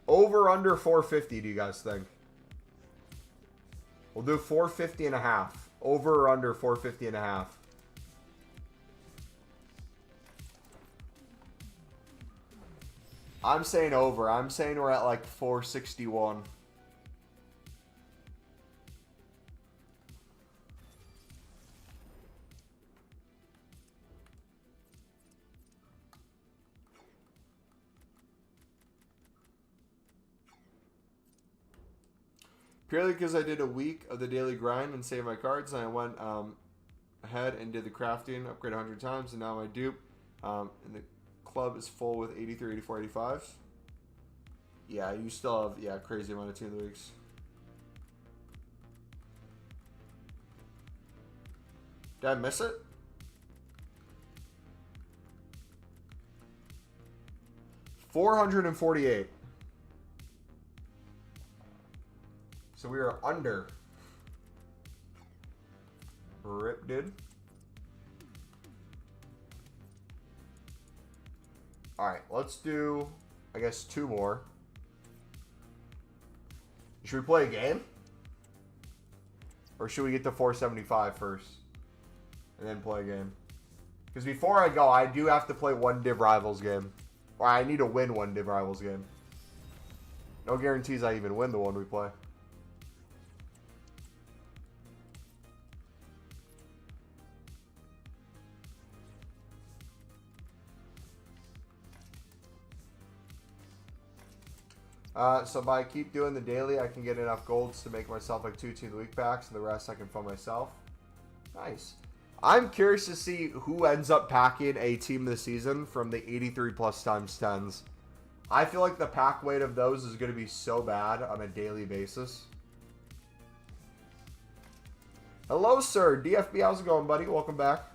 Over under 450, do you guys think? We'll do 450 and a half. Over or under 450 and a half. I'm saying over. I'm saying we're at like 461. Purely because I did a week of the daily grind and saved my cards, and I went ahead and did the crafting, upgrade 100 times, and now my dupe. And the club is full with 83, 84, 85s. Yeah, you still have, yeah, crazy amount of Team of the Weeks. Did I miss it? $448. So we are under. Rip, dude. Alright, let's do, I guess, 2 more. Should we play a game? Or should we get to 475 first? And then play a game? Because before I go, I do have to play 1 Div Rivals game. Or I need to win 1 Div Rivals game. No guarantees I even win the one we play. So by keep doing the daily, I can get enough golds to make myself like 2 Team of the Week packs, and the rest I can fund myself. Nice. I'm curious to see who ends up packing a Team of the Season from the 83 plus times 10s. I feel like the pack weight of those is going to be so bad on a daily basis. Hello, sir. DFB, how's it going, buddy? Welcome back.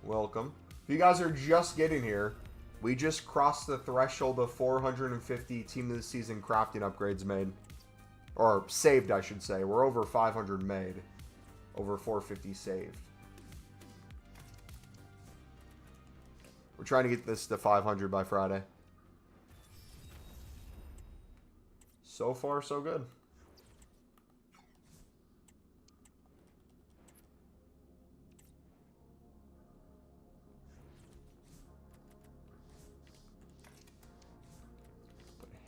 Welcome. If you guys are just getting here, we just crossed the threshold of 450 Team of the Season crafting upgrades made. Or saved, I should say. We're over 500 made. Over 450 saved. We're trying to get this to 500 by Friday. So far, so good.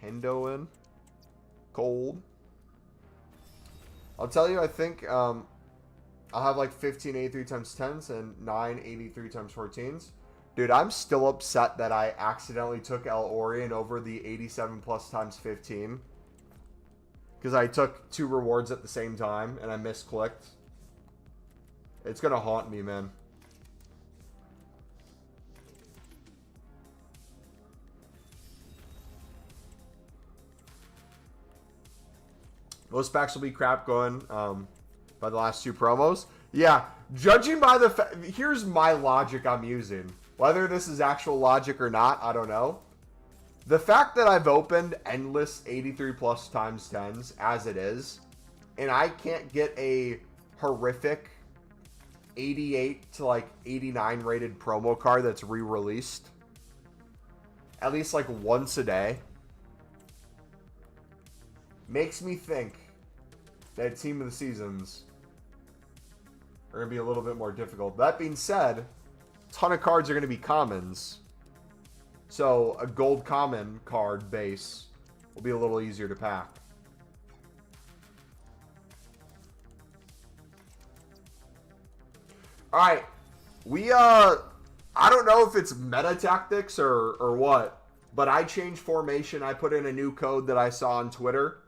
Hendo in. Cold. I'll tell you, I think I'll have like 15 83 times 10s and 9 83 times 14s. Dude, I'm still upset that I accidentally took El Orion over the 87 plus times 15. Because I took 2 rewards at the same time and I misclicked. It's going to haunt me, man. Most packs will be crap going by the last 2 promos. Yeah, judging by the here's my logic I'm using. Whether this is actual logic or not, I don't know. The fact that I've opened endless 83 plus times 10s as it is, and I can't get a horrific 88 to like 89 rated promo card that's re-released at least like once a day, makes me think that Team of the Seasons are going to be a little bit more difficult. That being said, a ton of cards are going to be commons. So a gold common card base will be a little easier to pack. All right. I don't know if it's meta tactics or what, but I changed formation. I put in a new code that I saw on Twitter.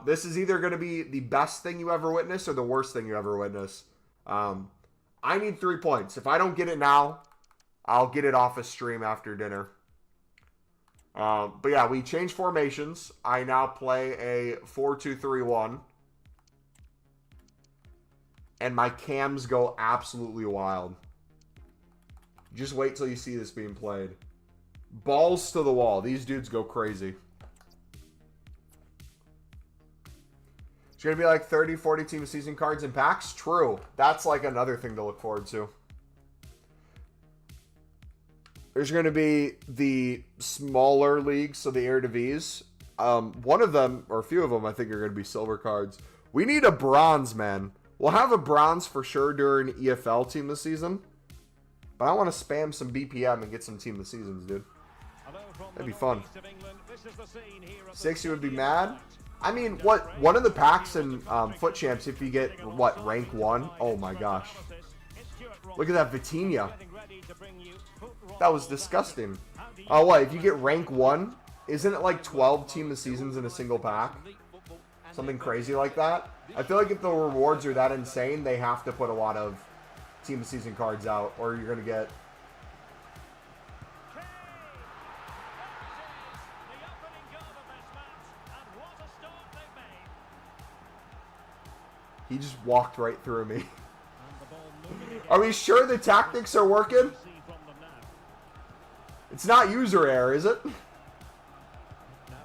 This is either going to be the best thing you ever witnessed or the worst thing you ever witnessed. I need 3 points. If I don't get it now, I'll get it off a stream after dinner. But yeah, we changed formations. I now play a 4-2-3-1. And my cams go absolutely wild. Just wait till you see this being played. Balls to the wall. These dudes go crazy. It's going to be like 30, 40 team season cards and packs? True. That's like another thing to look forward to. There's going to be the smaller leagues, so the Eredivisie. One of them, or a few of them, I think are going to be silver cards. We need a bronze, man. We'll have a bronze for sure during EFL team this season. But I want to spam some BPM and get some team of the seasons, dude. That'd be fun. 60 would be mad. I mean, what? One of the packs in Foot Champs, if you get, what, rank 1? Oh my gosh. Look at that Vitinha. That was disgusting. Oh, what? If you get rank 1, isn't it like 12 team of seasons in a single pack? Something crazy like that? I feel like if the rewards are that insane, they have to put a lot of team of season cards out, or you're going to get... He just walked right through me. Are we sure the tactics are working? It's not user error, is it?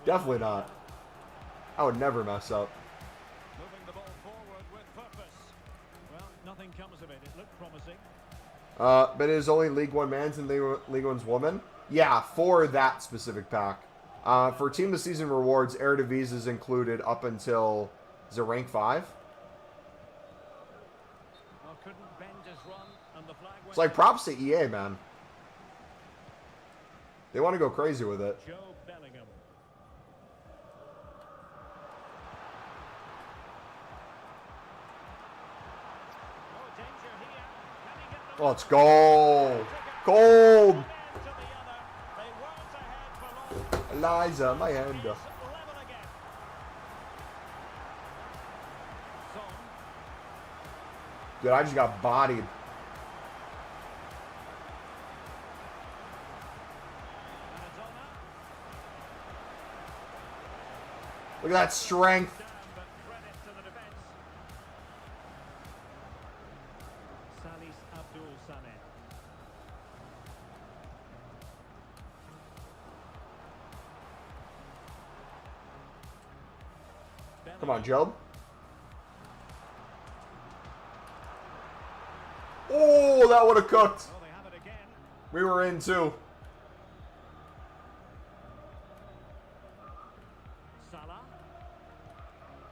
Definitely not. I would never mess up. But it is only League 1 mans and League 1's woman? Yeah, for that specific pack. For Team of the Season rewards, Eredivisie is included up until, is it rank 5? It's like props to EA, man. They want to go crazy with it. Let's go. Gold. Eliza, my hand. Dude, I just got bodied. Look at that strength. Come on, Job. Oh, that would have cooked. We were in too.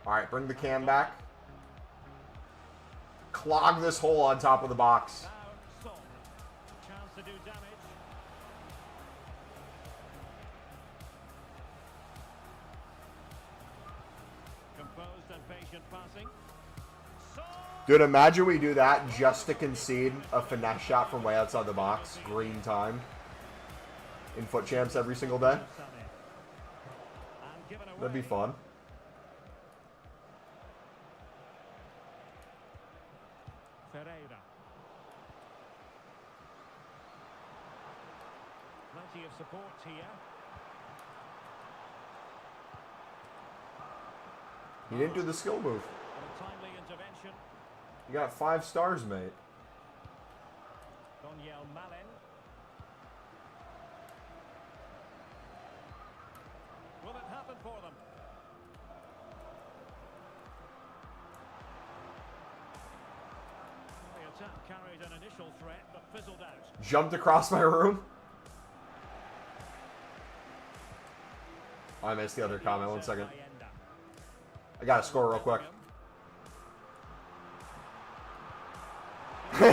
All right, bring the cam back. Clog this hole on top of the box. Dude, imagine we do that just to concede a finesse shot from way outside the box. Green time. In foot champs every single day. That'd be fun. Plenty of support here. He didn't do the skill move. A timely intervention. You got 5 stars, mate. Malin. Will it happen for them? The attack carried an initial threat but fizzled out. Jumped across my room. Oh, I missed the other comment. 1 second. I gotta score real quick.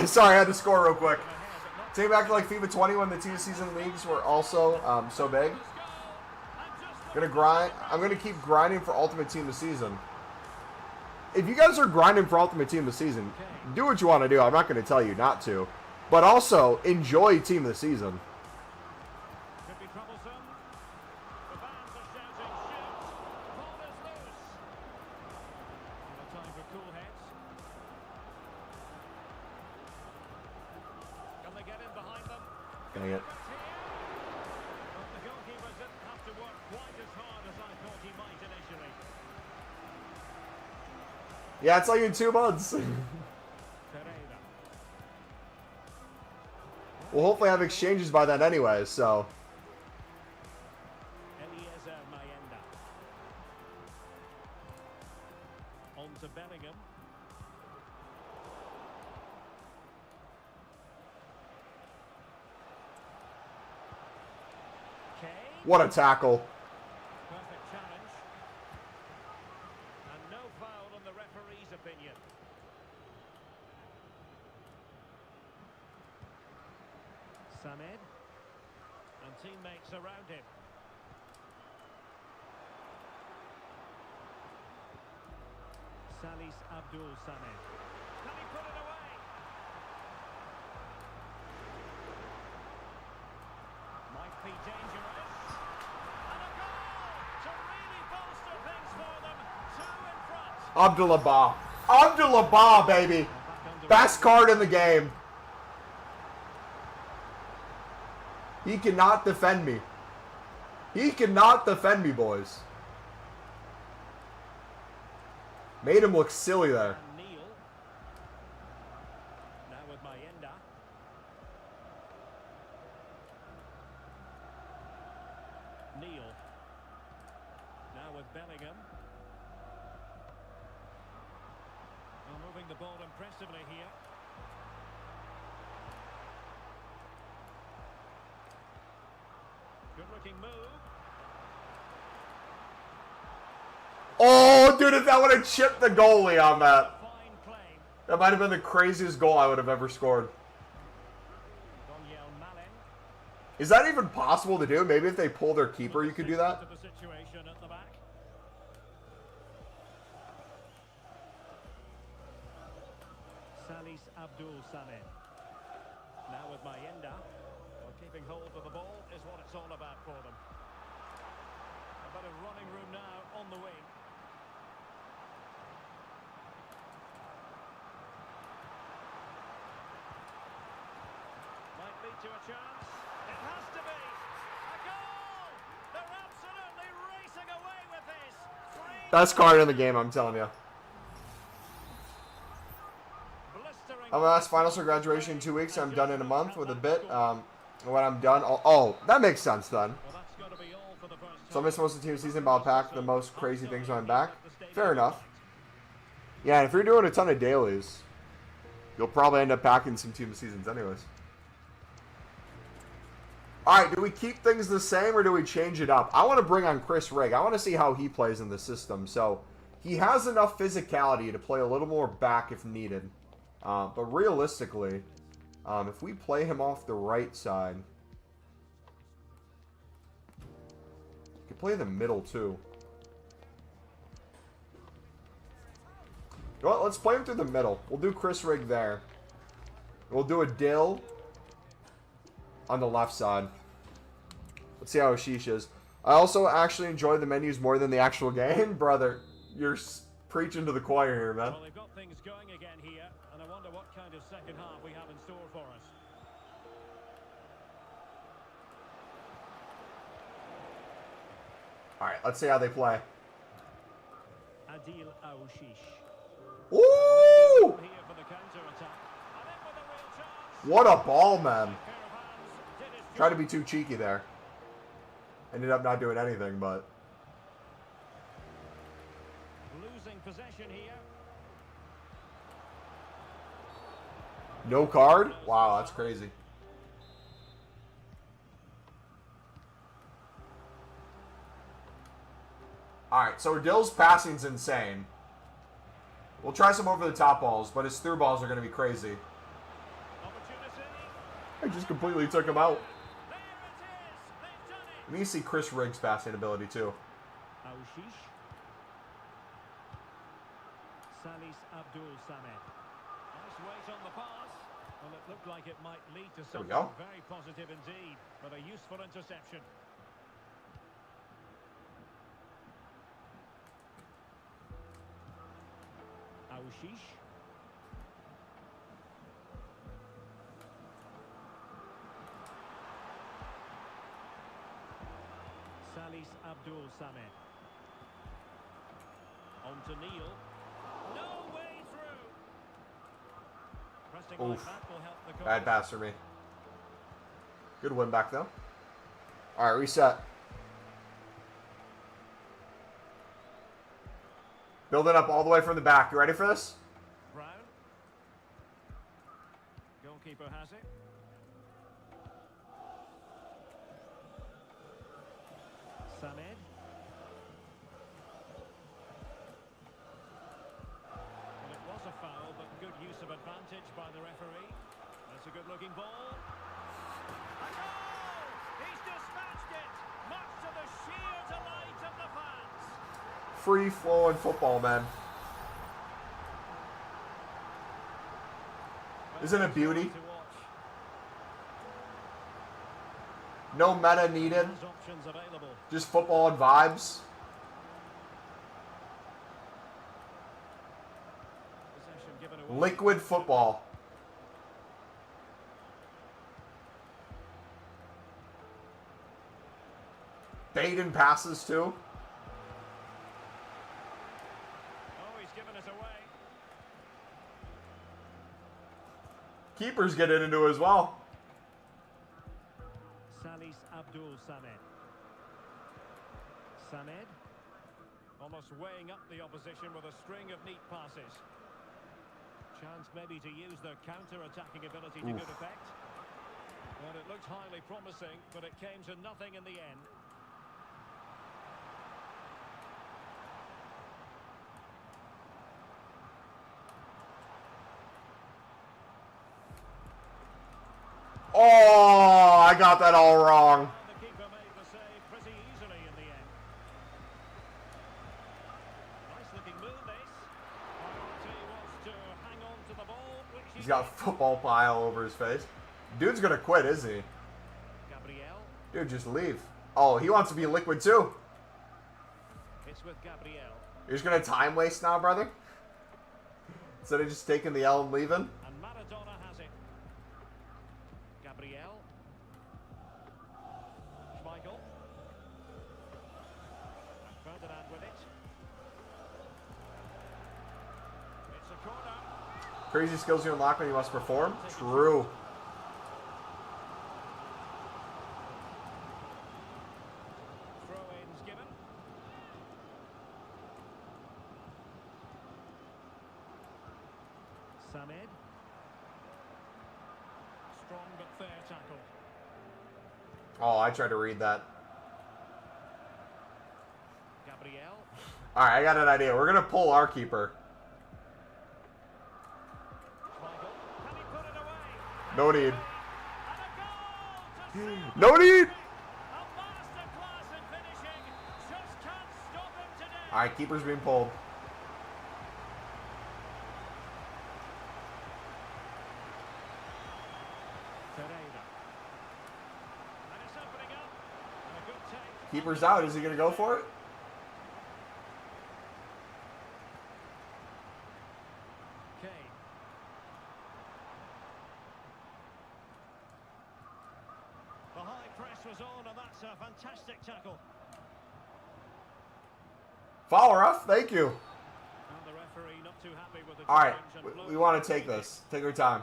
Sorry, I had to score real quick. Take back to like FIFA 20 when the 2 season leagues were also so big. Gonna grind. I'm gonna keep grinding for Ultimate Team this season. If you guys are grinding for Ultimate Team this season, do what you want to do. I'm not gonna tell you not to, but also enjoy Team of the Season. Could be troublesome. The fans are shouting, shoot! Ball is loose. No time for cool heads. Can they get in behind them? Dang it. But the goalkeeper didn't have to work quite as hard as I thought he might initially. Yeah, it's like in 2 months. We'll hopefully have exchanges by then anyway, so. On to Bellingham. What a tackle. Perfect challenge. And no foul in the referee's opinion. Samed. And teammates around him. Salis Abdul Samed. Can he put it away? Might be dangerous. And a goal to really bolster things for them. 2 in front. Abdullah Ba. Abdullah Ba, baby. Best card in the game. He cannot defend me. He cannot defend me, boys. Made him look silly there. Neil. Now with Mayenda. Neil. Now with Bellingham. Well, moving the ball impressively here. Good looking move. Oh, dude, if that would have chipped the goalie on that. That might have been the craziest goal I would have ever scored. Is that even possible to do? Maybe if they pull their keeper, you could do that? Salis Abdul Samed. Now with Mayenda. Well, keeping hold of the ball is what it's all about for them. A bit of running room now on the wing. Might lead to a chance. It has to be. A goal! They're absolutely racing away with this. Best card in the game, I'm telling you. I'm gonna ask finals for graduation in 2 weeks. I'm done in a month with a bit. When I'm done, oh, that makes sense then. So I missed most of the team season, but I'll pack the most crazy things when I'm back. Fair enough. Yeah, and if you're doing a ton of dailies, you'll probably end up packing some team seasons anyways. Alright, do we keep things the same or do we change it up? I want to bring on Chris Rigg. I want to see how he plays in the system. So, he has enough physicality to play a little more back if needed. But realistically, if we play him off the right side, we can play the middle too. You know what? Let's play him through the middle. We'll do Chris Rigg there. We'll do a Dill on the left side. Let's see how Ashish is. I also actually enjoy the menus more than the actual game. Brother, you're preaching to the choir here, man. Well, they've got things going again here, and I wonder what kind of second half we have in store for us. All right, let's see how they play. Adil Aouchiche. Ooh! Here for the counter-attack. And in with a real chance. What a ball, man. Pair of hands did his Tried to job. be too cheeky there. Ended up not doing anything, but... Losing possession here. No card? Wow, that's crazy. Alright, so Dill's passing's insane. We'll try some over-the-top balls, but his through balls are going to be crazy. Opportunity. I just completely took him out. There it is. They've done it. We need to see Chris Rigg's passing ability, too. Aouchiche. Salis Abdul Samed. Nice weight on the pass. Well, it looked like it might lead to There we something go. very positive indeed, but a useful interception. Aouchiche. Salis Abdul Samed. On to Neil. No way through. Pressing like Oof. that will help the Bad cause. pass for me. Good win back, though. Alright, reset. Build it up all the way from the back. You ready for this? Brown. Goalkeeper has it. Samed. Well, it was a foul, but good use of advantage by the referee. That's a good-looking ball. A goal! He's dispatched it, much to the sheer delight of the fans. Free-flowing football, man. Isn't it beauty? To watch. No meta needed. There's options available. Just football and vibes. Possession given away. Liquid football. Baiting passes, too. Oh, he's given us away. Keepers get into it as well. Salis Abdul Samed. Samed. Almost weighing up the opposition with a string of neat passes. Chance maybe to use their counter-attacking ability to good effect. Well, it looked highly promising, but it came to nothing in the end. Oh, I got that all wrong. And the keeper made the save pretty easily in the end. Nice looking move this. Priority was to hang on to the ball, which He's got football pile over his face. Dude's gonna quit, is he? Gabriel. Dude, just leave. Oh, he wants to be liquid too. It's with Gabriel. You're just gonna time waste now, brother? Instead of just taking the L and leaving? And Maradona has it. Gabriel. Schmeichel. And Ferdinand with it. It's a corner. Crazy skills you unlock when you must perform? True. Throw-ins given. Samed. Strong but fair tackle. Oh, I tried to read that. Gabriel. Alright, I got an idea. We're gonna pull our keeper. Schmeichel. Can he put it away? No need. And a goal to seal No need! a masterclass in finishing. Just can't stop him today. Alright, keeper's being pulled. Keeper's out. Is he going to go for it? Kane. The high press was on, and that's a fantastic tackle. Foul, ref. Thank you. And the referee not too happy with the All right. challenge and We want to take this. Take our time.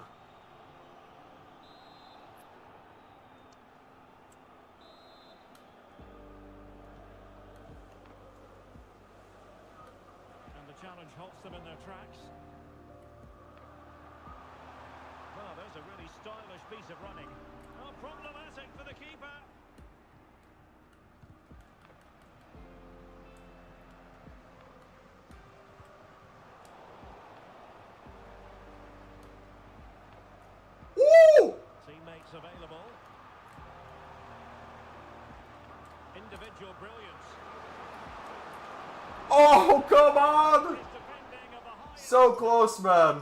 challenge halts them in their tracks. Well, there's a really stylish piece of running. Oh, problematic for the keeper. Woo! Teammates available. Individual brilliance. Oh, come on! So close, man.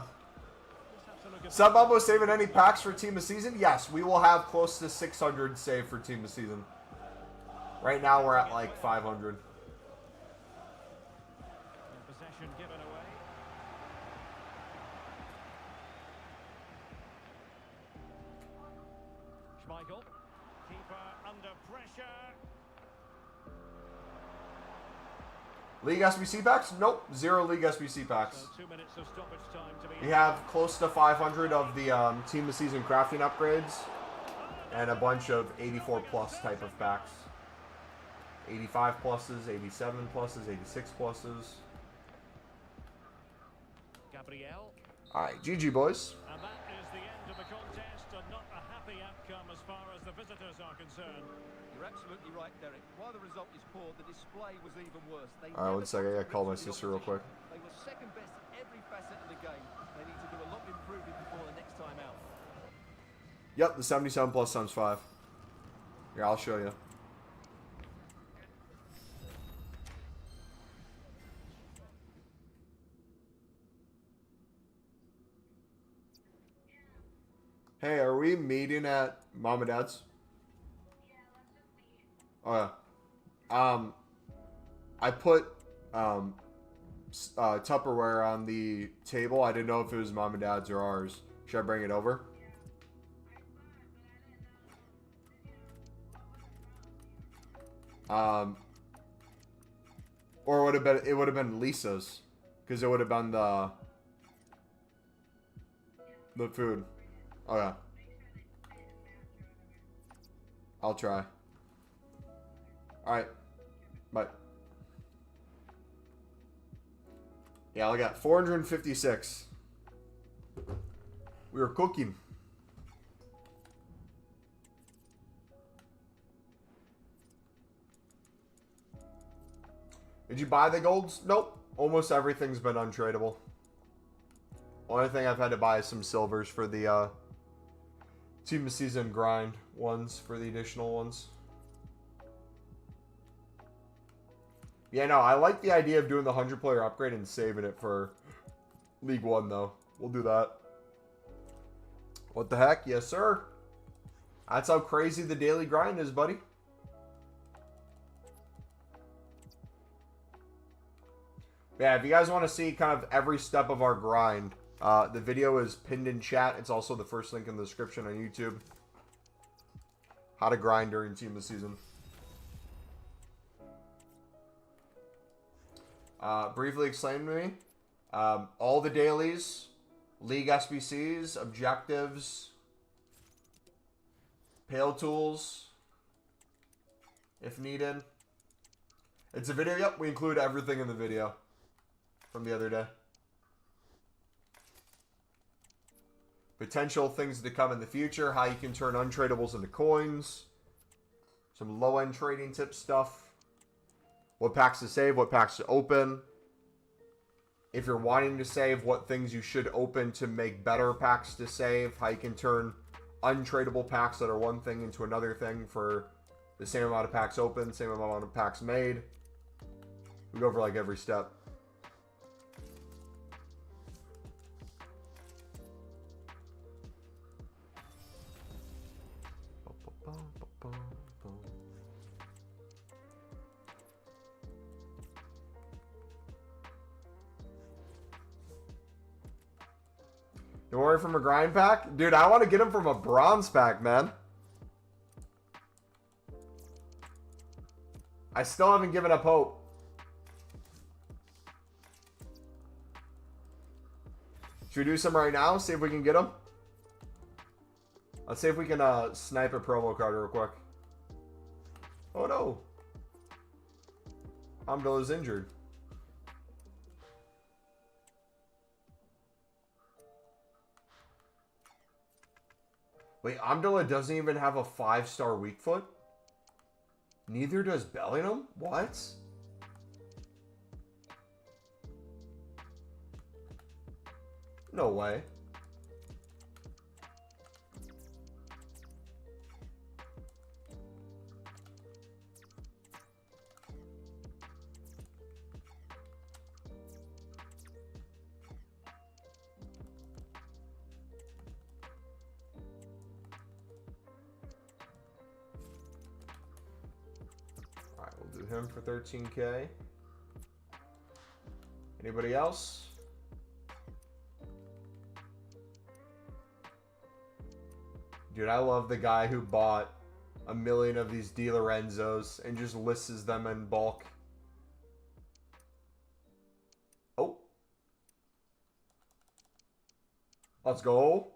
Sub Mumbo saving any packs for Team of Season? Yes, we will have close to 600 saved for Team of Season. Right now we're at like 500. Possession given away. Schmeichel. Keeper under pressure. League SBC packs? Nope, 0 League SBC packs. So 2 minutes of stoppage time to be. We have close to 500 of the Team of Season crafting upgrades and a bunch of 84 plus type of packs. 85 pluses, 87 pluses, 86 pluses. Gabriel. Alright, GG boys. And that is the end of the contest, and not a happy outcome as far as the visitors are concerned. You're absolutely right, Derek. While the result is poor, the display was even worse. Alright, 1 second. I gotta call my sister real quick. They were second best in every facet of the game. They need to do a lot of improving before the next time out. Yep, the 77 plus times 5. Here, I'll show you. Hey, are we meeting at Mom and Dad's? Oh yeah. I put Tupperware on the table. I didn't know if it was Mom and Dad's or ours. Should I bring it over? Or it would have been Lisa's, because it would have been the food. Oh yeah. I'll try. Alright. Bye. Yeah, I got 456. We were cooking. Did you buy the golds? Nope. Almost everything's been untradeable. Only thing I've had to buy is some silvers for the Team of Season grind ones for the additional ones. Yeah, no, I like the idea of doing the 100-player upgrade and saving it for League 1, though. We'll do that. What the heck? Yes, sir. That's how crazy the daily grind is, buddy. Yeah, if you guys want to see kind of every step of our grind, the video is pinned in chat. It's also the first link in the description on YouTube. How to grind during Team of the Season. Briefly explain to me. All the dailies, League SBCs, objectives, Pale Tools, if needed. It's a video, yep, we include everything in the video from the other day. Potential things to come in the future, how you can turn untradables into coins, some low-end trading tip stuff. What packs to save, what packs to open. If you're wanting to save, what things you should open to make better packs to save. How you can turn untradeable packs that are one thing into another thing for the same amount of packs open, same amount of packs made. We go over like every step. You want it from a grind pack? Dude, I want to get him from a bronze pack, man. I still haven't given up hope. Should we do some right now? See if we can get him? Let's see if we can snipe a promo card real quick. Oh no. Hamdallah's injured. Wait, Hamdallah doesn't even have a 5-star weak foot? Neither does Bellingham? What? No way. Alright, we'll do him for 13K. Anybody else? Dude, I love the guy who bought 1 million of these Di Lorenzos and just lists them in bulk. Oh. Let's go.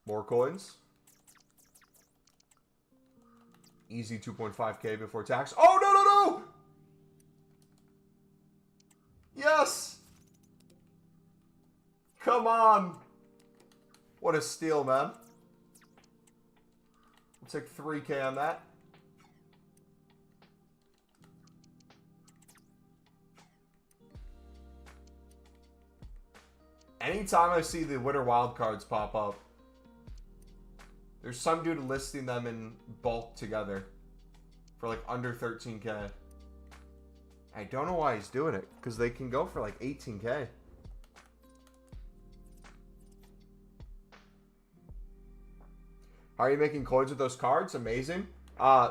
More coins. Easy 2.5K before tax. Oh, no, no, no! Yes! Come on! What a steal, man. We'll take 3K on that. Anytime I see the winter wildcards pop up, there's some dude listing them in bulk together for like under 13K. I don't know why he's doing it, because they can go for like 18K. How are you making coins with those cards? Amazing.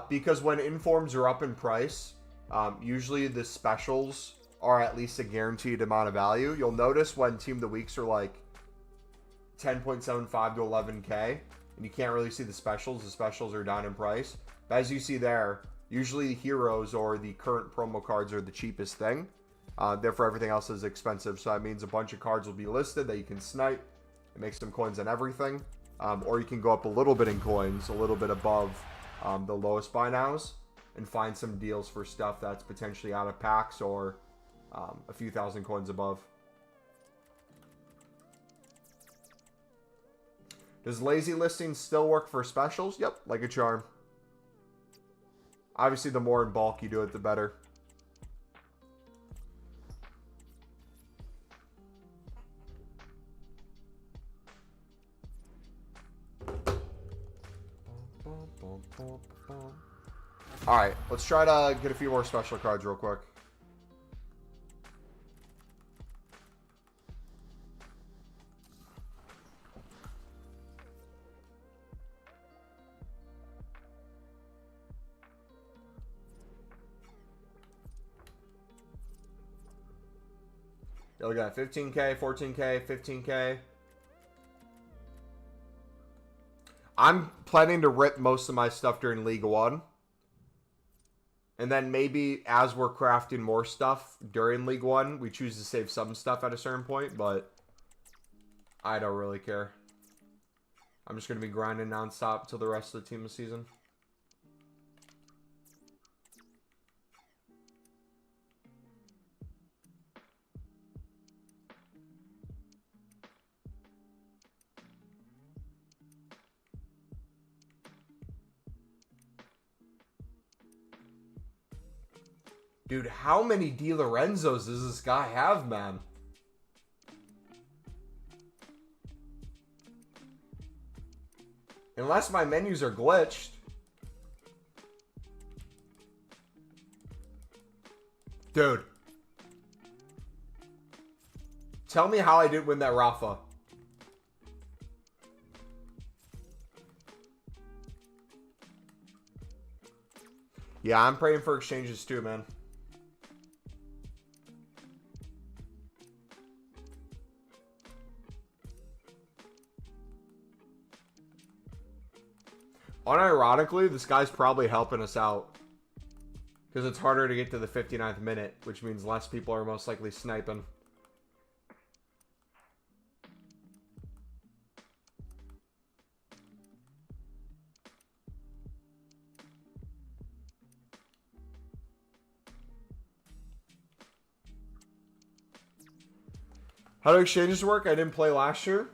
Because when informs are up in price, usually the specials are at least a guaranteed amount of value. You'll notice when Team of the Weeks are like 10.75 to 11K, and you can't really see the specials are down in price. But as you see there, usually the heroes or the current promo cards are the cheapest thing. Therefore, everything else is expensive. So that means a bunch of cards will be listed that you can snipe and make some coins on everything. Or you can go up a little bit in coins, a little bit above the lowest buy nows, and find some deals for stuff that's potentially out of packs or a few thousand coins above. Does lazy listing still work for specials? Yep, like a charm. Obviously, the more in bulk you do it, the better. Alright, let's try to get a few more special cards real quick. Yeah, we got 15K, 14K, 15K. I'm planning to rip most of my stuff during League One. And then maybe as we're crafting more stuff during League One, we choose to save some stuff at a certain point, but I don't really care. I'm just going to be grinding nonstop till the rest of the team of the season. Dude, how many Di Lorenzos does this guy have, man? Unless my menus are glitched. Dude. Tell me how I didn't win that Rafa. Yeah, I'm praying for exchanges too, man. Unironically, this guy's probably helping us out. Because it's harder to get to the 59th minute, which means less people are most likely sniping. How do exchanges work? I didn't play last year.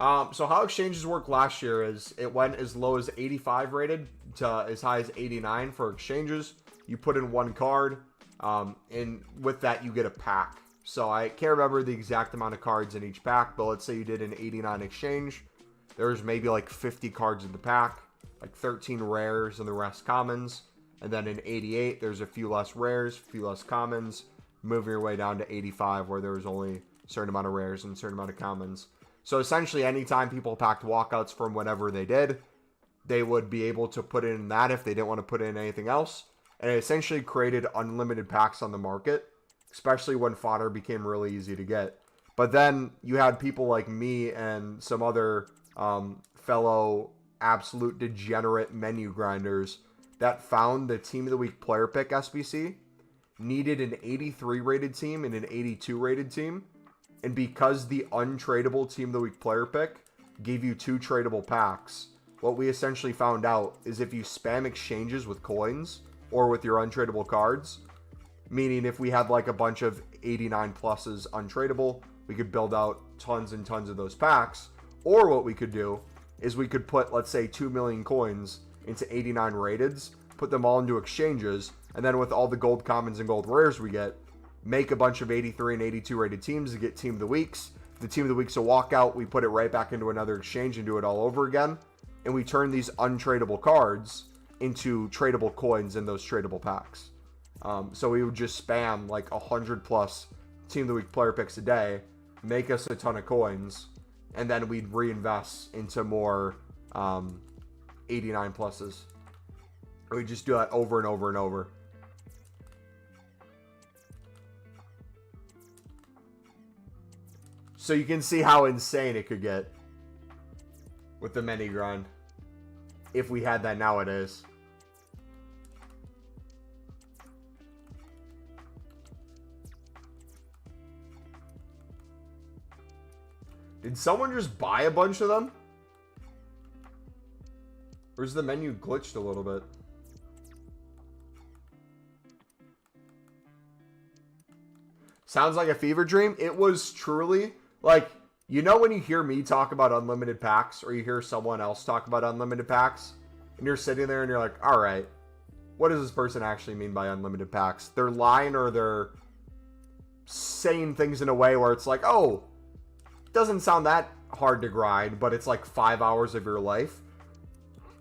So how exchanges work last year is it went as low as 85 rated to as high as 89 for exchanges. You put in one card, and with that you get a pack. So I can't remember the exact amount of cards in each pack, but let's say you did an 89 exchange. There's maybe like 50 cards in the pack, like 13 rares and the rest commons. And then in 88, there's a few less rares, a few less commons, moving your way down to 85 where there was only certain amount of rares and a certain amount of commons. So essentially, anytime people packed walkouts from whatever they did, they would be able to put in that if they didn't want to put in anything else. And it essentially created unlimited packs on the market, especially when fodder became really easy to get. But then you had people like me and some other fellow absolute degenerate menu grinders that found the Team of the Week player pick SBC needed an 83 rated team and an 82 rated team. And because the untradeable Team of the Week player pick gave you 2 tradable packs, what we essentially found out is if you spam exchanges with coins or with your untradeable cards, meaning if we had like a bunch of 89 pluses untradeable, we could build out tons and tons of those packs. Or what we could do is we could put, let's say, 2 million coins into 89 rateds, put them all into exchanges, and then with all the gold commons and gold rares we get, make a bunch of 83 and 82 rated teams to get Team of the Weeks. If the Team of the Week's a walkout, we put it right back into another exchange and do it all over again. And we turn these untradeable cards into tradable coins in those tradable packs. So we would just spam like 100 plus Team of the Week player picks a day, make us a ton of coins, and then we'd reinvest into more 89 pluses. We just do that over and over and over. So you can see how insane it could get with the mini grind if we had that nowadays. Did someone just buy a bunch of them? Or is the menu glitched a little bit? Sounds like a fever dream. It was truly, like, you know when you hear me talk about unlimited packs or you hear someone else talk about unlimited packs and you're sitting there and you're like, all right, what does this person actually mean by unlimited packs? They're lying or they're saying things in a way where it's like, oh, it doesn't sound that hard to grind, but it's like 5 hours of your life.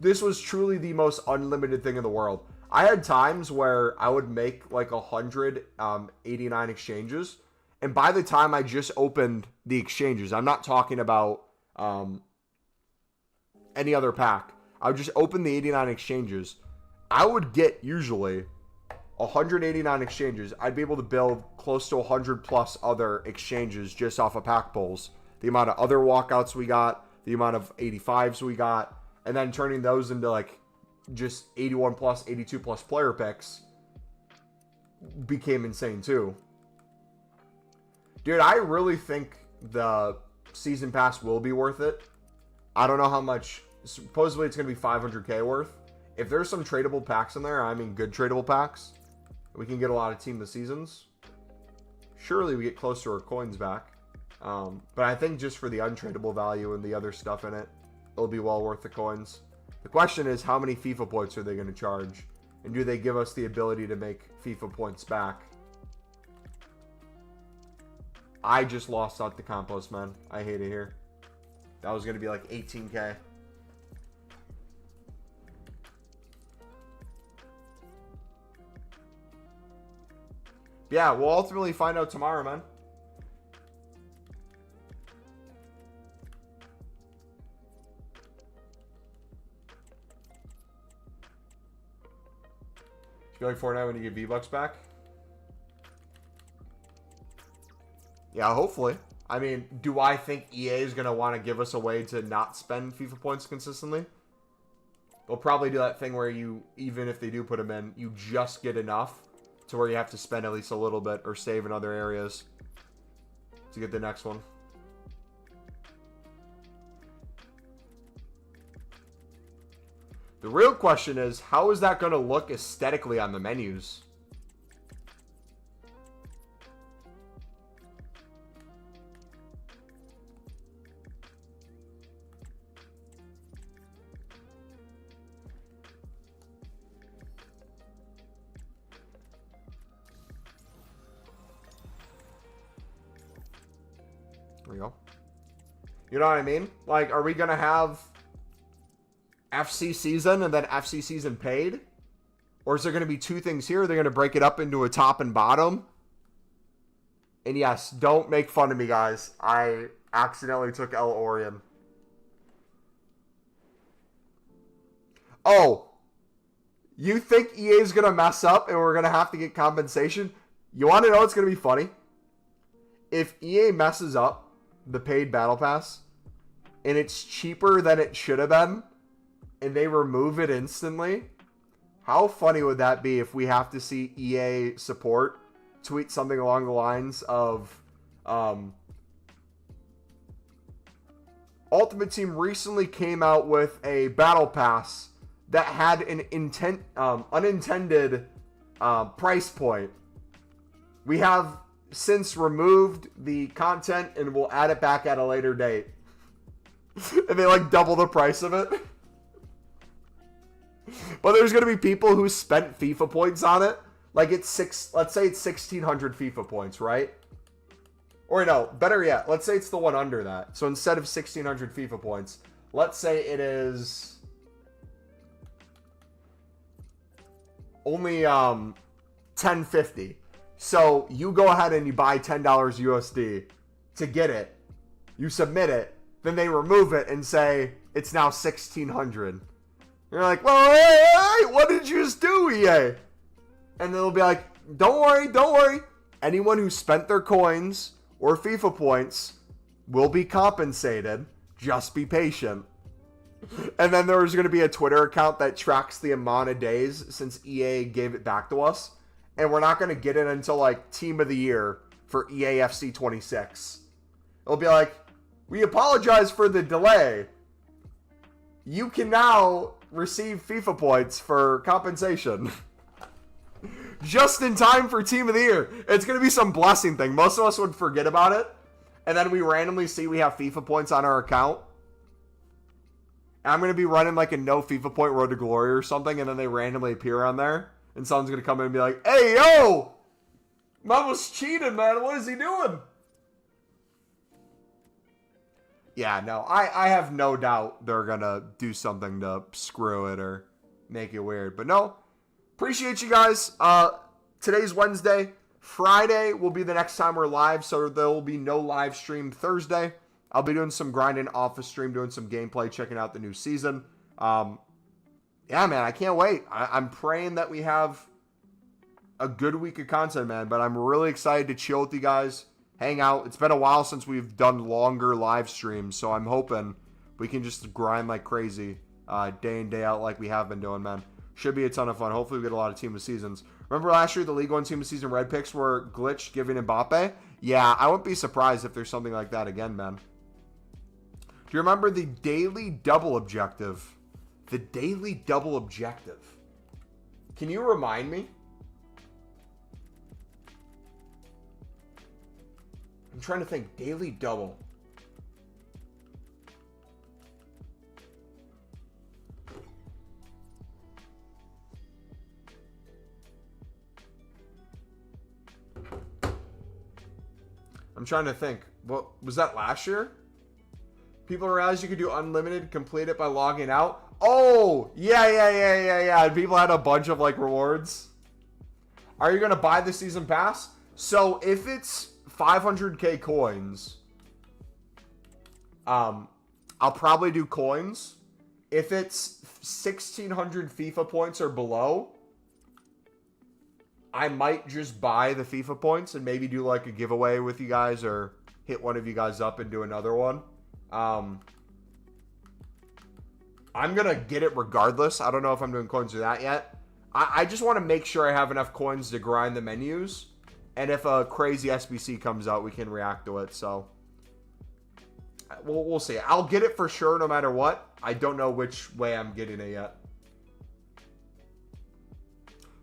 This was truly the most unlimited thing in the world. I had times where I would make like 189 exchanges, and by the time I just opened the exchanges, I'm not talking about any other pack. I would just open the 89 exchanges. I would get usually 189 exchanges. I'd be able to build close to 100 plus other exchanges just off of pack pulls. The amount of other walkouts we got, the amount of 85s we got, and then turning those into like just 81 plus, 82 plus player picks became insane too. Dude, I really think the season pass will be worth it. I don't know how much. Supposedly it's going to be 500k worth. If there's some tradable packs in there, I mean good tradable packs, we can get a lot of Team of the Seasons. Surely we get close to our coins back. But I think just for the untradeable value and the other stuff in it, it'll be well worth the coins. The question is, how many FIFA points are they going to charge? And do they give us the ability to make FIFA points back? I just lost out the compost, man. I hate it here. That was going to be like 18k. Yeah, we'll ultimately find out tomorrow, man. You feel like Fortnite when you get V-Bucks back? Yeah, hopefully. I mean, do I think EA is going to want to give us a way to not spend FIFA points consistently? they'll probably do that thing where you, even if they do put them in, you just get enough to where you have to spend at least a little bit or save in other areas to get the next one. The real question is, how is that going to look aesthetically on the menus? There we go. You know what I mean? Like, are we going to have FC season and then FC season paid? Or is there going to be two things here? They're going to break it up into a top and bottom. And yes, don't make fun of me, guys. I accidentally took El Orion. Oh, you think EA is going to mess up and we're going to have to get compensation? You want to know what's going to be funny? If EA messes up the paid battle pass and it's cheaper than it should have been and they remove it instantly, how funny would that be if we have to see EA support tweet something along the lines of Ultimate Team recently came out with a battle pass that had an unintended price point. We have since removed the content and we'll add it back at a later date. And they like double the price of it. But there's going to be people who spent FIFA points on it. Like let's say it's 1,600 FIFA points, right? Or no, better yet, let's say it's the one under that. So instead of 1,600 FIFA points, let's say it is only 1050. So you go ahead and you buy $10 USD to get it. You submit it. Then they remove it and say it's now 1,600. You're like, well, hey, what did you just do, EA? And they'll be like, don't worry. Anyone who spent their coins or FIFA points will be compensated. Just be patient. And then there's going to be a Twitter account that tracks the amount of days since EA gave it back to us. And we're not going to get it until like Team of the Year for EAFC25. It'll be like, we apologize for the delay. You can now receive FIFA points for compensation. Just in time for Team of the Year. It's going to be some blessing thing. Most of us would forget about it. And then we randomly see we have FIFA points on our account. And I'm going to be running like a no FIFA point Road to Glory or something. And then they randomly appear on there. And someone's going to come in and be like, hey, yo! Mumbo's cheating, man. What is he doing? Yeah, no. I have no doubt they're going to do something to screw it or make it weird. But no. Appreciate you guys. Today's Wednesday. Friday will be the next time we're live. So there will be no live stream Thursday. I'll be doing some grinding off the stream, doing some gameplay, checking out the new season. Yeah, man, I can't wait. I'm praying that we have a good week of content, man. But I'm really excited to chill with you guys, hang out. It's been a while since we've done longer live streams, so I'm hoping we can just grind like crazy day in, day out like we have been doing, man. Should be a ton of fun. Hopefully we get a lot of Team of Seasons. Remember last year the League One Team of Season red picks were glitched giving Mbappe? Yeah, I wouldn't be surprised if there's something like that again, man. Do you remember the daily double objective? The daily double objective. Can you remind me? I'm trying to think. Daily double. I'm trying to think. What was that last year? People realized you could do unlimited, complete it by logging out. Oh, yeah. People had a bunch of like rewards. Are you gonna buy the season pass? So if it's 500k coins, I'll probably do coins. If it's 1600 FIFA points or below, I might just buy the FIFA points and maybe do like a giveaway with you guys or hit one of you guys up and do another one. I'm going to get it regardless. I don't know if I'm doing coins or that yet. I just want to make sure I have enough coins to grind the menus. And if a crazy SBC comes out, we can react to it. So, we'll see. I'll get it for sure no matter what. I don't know which way I'm getting it yet.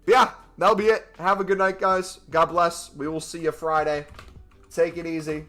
But yeah, that'll be it. Have a good night, guys. God bless. We will see you Friday. Take it easy.